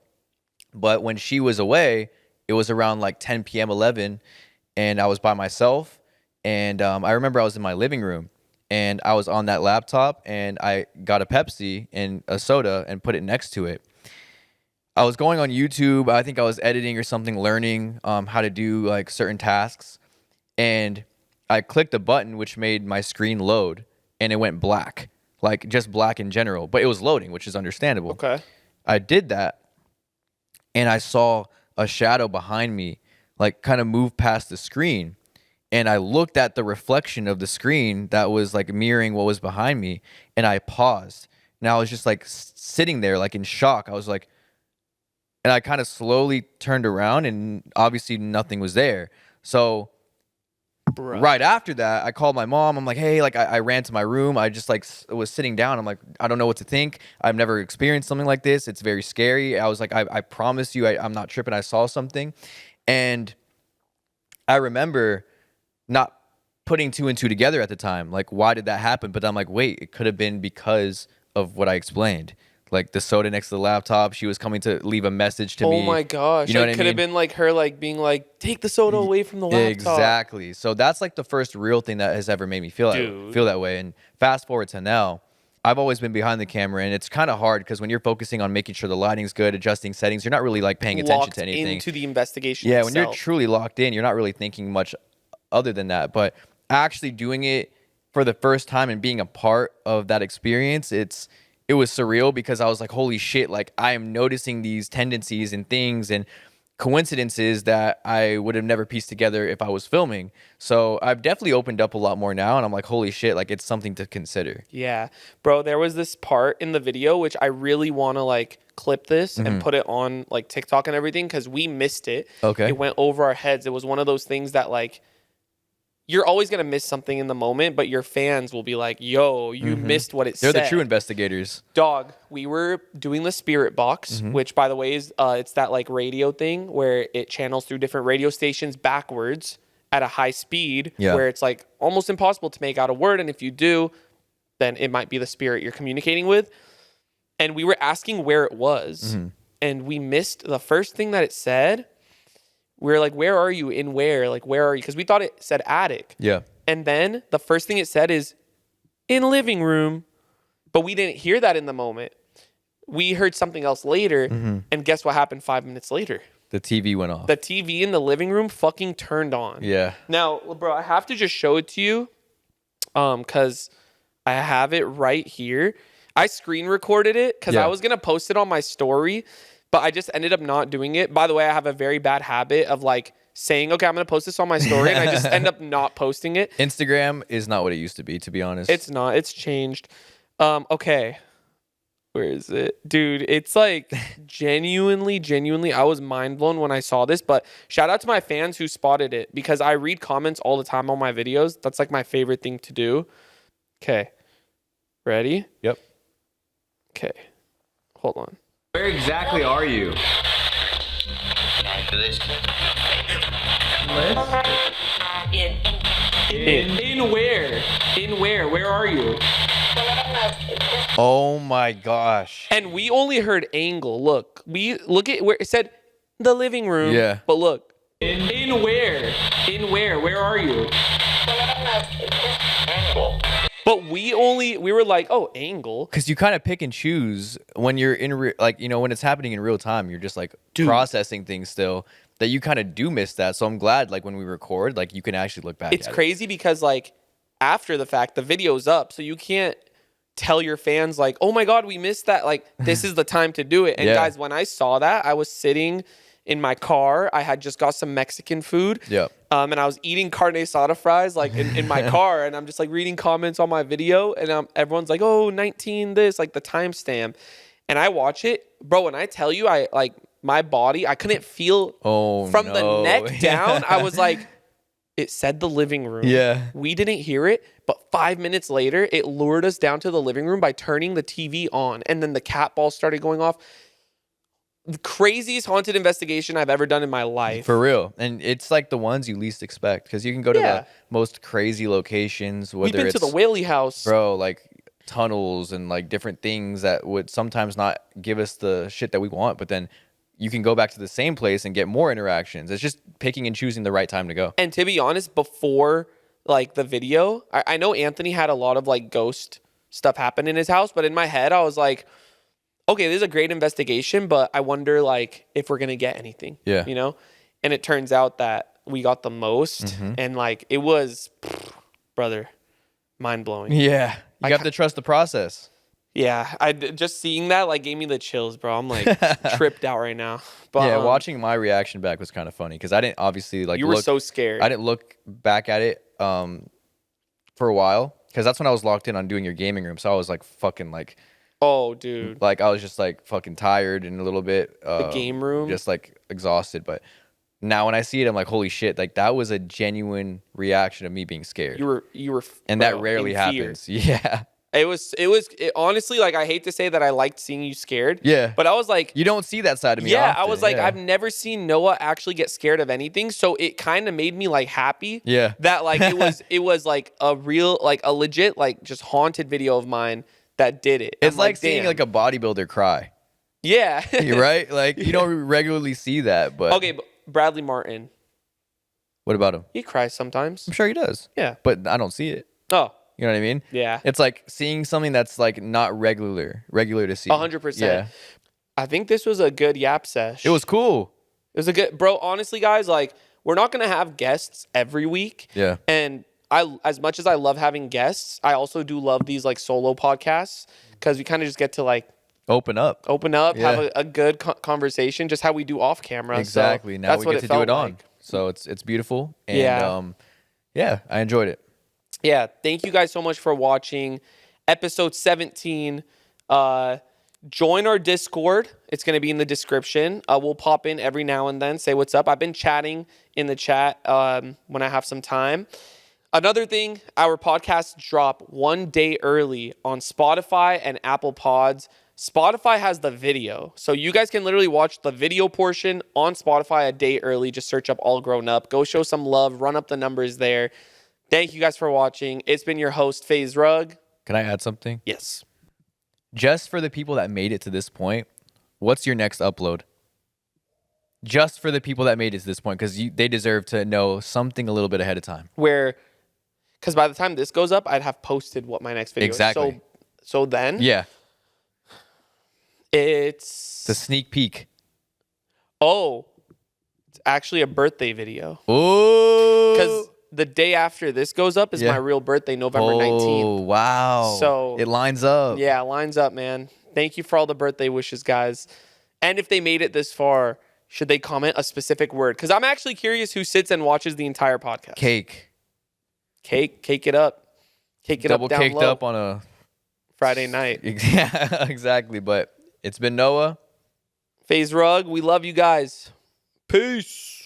But when she was away, it was around like 10 p.m., 11, and I was by myself. And I remember I was in my living room and I was on that laptop and I got a Pepsi and a soda and put it next to it. I was going on YouTube. I think I was editing or something, learning how to do like certain tasks. And I clicked a button which made my screen load and it went black, like just black in general. But it was loading, which is understandable. Okay. I did that and I saw a shadow behind me, like kind of move past the screen. And I looked at the reflection of the screen that was like mirroring what was behind me. And I paused. And I was just like sitting there, like in shock. I was like, and I kind of slowly turned around and obviously nothing was there. So right after that, I called my mom. I'm like, hey, like I ran to my room. I just like was sitting down. I'm like, I don't know what to think. I've never experienced something like this. It's very scary. I was like, I promise you, I'm not tripping. I saw something. And I remember not putting two and two together at the time. Like, why did that happen? But I'm like, wait, it could have been because of what I explained. Like the soda next to the laptop, she was coming to leave a message to me. Oh my gosh. You know what I Could mean? have been like her like being like, take the soda away from the laptop. Exactly. So that's like the first real thing that has ever made me feel that way. And fast forward to now, I've always been behind the camera, and it's kind of hard because when you're focusing on making sure the lighting's good, adjusting settings, you're not really like paying attention to anything. Into the investigation Yeah, itself. when you're truly locked in, you're not really thinking much other than that. But actually doing it for the first time and being a part of that experience, it was surreal because I was like, holy shit, like I am noticing these tendencies and things and coincidences that I would have never pieced together if I was filming. So I've definitely opened up a lot more now, and I'm like, holy shit, like it's something to consider. Yeah. Bro, there was this part in the video which I really want to like clip this and put it on like TikTok and everything because we missed it. Okay. It went over our heads. It was one of those things that like you're always going to miss something in the moment, but your fans will be like, yo, you missed what it They're said. the true investigators. Dog, we were doing the Spirit Box, which by the way is it's that like radio thing where it channels through different radio stations backwards at a high speed where it's like almost impossible to make out a word. And if you do, then it might be the spirit you're communicating with. And we were asking where it was. And we missed the first thing that it said. We were like, where are you? In where? Like, where are you? Because we thought it said attic. Yeah. And then the first thing it said is in living room. But we didn't hear that in the moment. We heard something else later. And guess what happened 5 minutes later? The TV went off. The TV in the living room fucking turned on. Yeah. Now, bro, I have to just show it to you because I have it right here. I screen recorded it because I was going to post it on my story, but I just ended up not doing it. By the way, I have a very bad habit of like saying, okay, I'm going to post this on my story, and I just end up not posting it. Instagram is not what it used to be, to be honest. It's not. It's changed. Okay. Where is it? Dude, it's like genuinely, I was mind blown when I saw this, but shout out to my fans who spotted it because I read comments all the time on my videos. That's like my favorite thing to do. Okay. Ready? Yep. Okay. Hold on. Where exactly are you? In where? In where? Where are you? Oh my gosh. And we only heard angle. Look at where it said the living room. Yeah. But look. In where? In where? Where are you? But we were like, oh, angle. Because you kind of pick and choose when you're in, when it's happening in real time, you're just like processing things still that you kind of do miss that. So I'm glad like when we record, like you can actually look back It's at crazy because like after the fact, the video's up. So you can't tell your fans like, oh my God, we missed that. Like this is the time to do it. And guys, when I saw that, I was sitting in my car. I had just got some Mexican food. Yeah. And I was eating carne asada fries like in my car, and I'm just like reading comments on my video, and everyone's like, oh, 19 this, like the timestamp. And I watch it, bro, when I tell you I like my body, I couldn't feel from the neck down. I was like, it said the living room. Yeah. We didn't hear it, but 5 minutes later, it lured us down to the living room by turning the TV on, and then the cat ball started going off. The craziest haunted investigation I've ever done in my life. For real. And it's like the ones you least expect because you can go to the most crazy locations. We've been to the Whaley house. Bro, like tunnels and like different things that would sometimes not give us the shit that we want. But then you can go back to the same place and get more interactions. It's just picking and choosing the right time to go. And to be honest, before like the video, I know Anthony had a lot of like ghost stuff happen in his house. But in my head, I was like, okay, this is a great investigation, but I wonder like if we're going to get anything, you know? And it turns out that we got the most, and like it was, brother, mind blowing. Yeah. You have to trust the process. Yeah. Just seeing that like gave me the chills, bro. I'm like tripped out right now. But, yeah. Watching my reaction back was kind of funny because I didn't obviously like you were so scared. I didn't look back at it for a while because that's when I was locked in on doing your gaming room. So I was like fucking like, oh, dude. Like, I was just, like, fucking tired and a little bit... the game room? Just, like, exhausted. But now when I see it, I'm like, holy shit. Like, that was a genuine reaction of me being scared. You were and that rarely happens. Yeah. Honestly, like, I hate to say that I liked seeing you scared. Yeah. But I was like, You don't see that side of me. yeah, often. I was like, yeah. I've never seen Noah actually get scared of anything. So it kind of made me like happy. Yeah. That like it was like a real, like a legit, like just haunted video of mine that did it. It's I'm like seeing damn. like a bodybuilder cry. Yeah. You're right? Like you don't regularly see that, but Okay, but Bradley Martin, what about him? he cries sometimes. I'm sure he does. Yeah. But I don't see it. Oh, You know what I mean? yeah. It's like seeing something that's like not regular to see. 100%. Yeah. I think this was a good yap sesh. It was cool. It was a good, bro. Honestly, guys, like we're not gonna have guests every week. Yeah. And as much as I love having guests, I also do love these like solo podcasts because we kind of just get to like Open up. have a good conversation, just how we do off camera. Exactly. So Now that's we what get to do felt it on. like. So it's beautiful. And Yeah. Yeah, I enjoyed it. Yeah, thank you guys so much for watching episode 17. Join our Discord. It's going to be in the description. We'll pop in every now and then, say what's up. I've been chatting in the chat when I have some time. Another thing, our podcasts drop 1 day early on Spotify and Apple Pods. Spotify has the video, so you guys can literally watch the video portion on Spotify a day early. Just search up All Grown Up. Go show some love. Run up the numbers there. Thank you guys for watching. It's been your host, Faze Rug. Can I add something? Yes. Just for the people that made it to this point, what's your next upload? Just for the people that made it to this point, because they deserve to know something a little bit ahead of time. Because by the time this goes up, I'd have posted what my next video Exactly. is. So then, Yeah. it's The sneak peek. it's actually a birthday video. Oh. Because the day after this goes up is my real birthday, November 19th. Oh, wow. So it lines up. Yeah, lines up, man. Thank you for all the birthday wishes, guys. And if they made it this far, should they comment a specific word? Because I'm actually curious who sits and watches the entire podcast. Cake. Cake it up. Cake it Double up down caked low. up on a Friday night. Yeah, exactly. But it's been Noah. Faze Rug, we love you guys. Peace.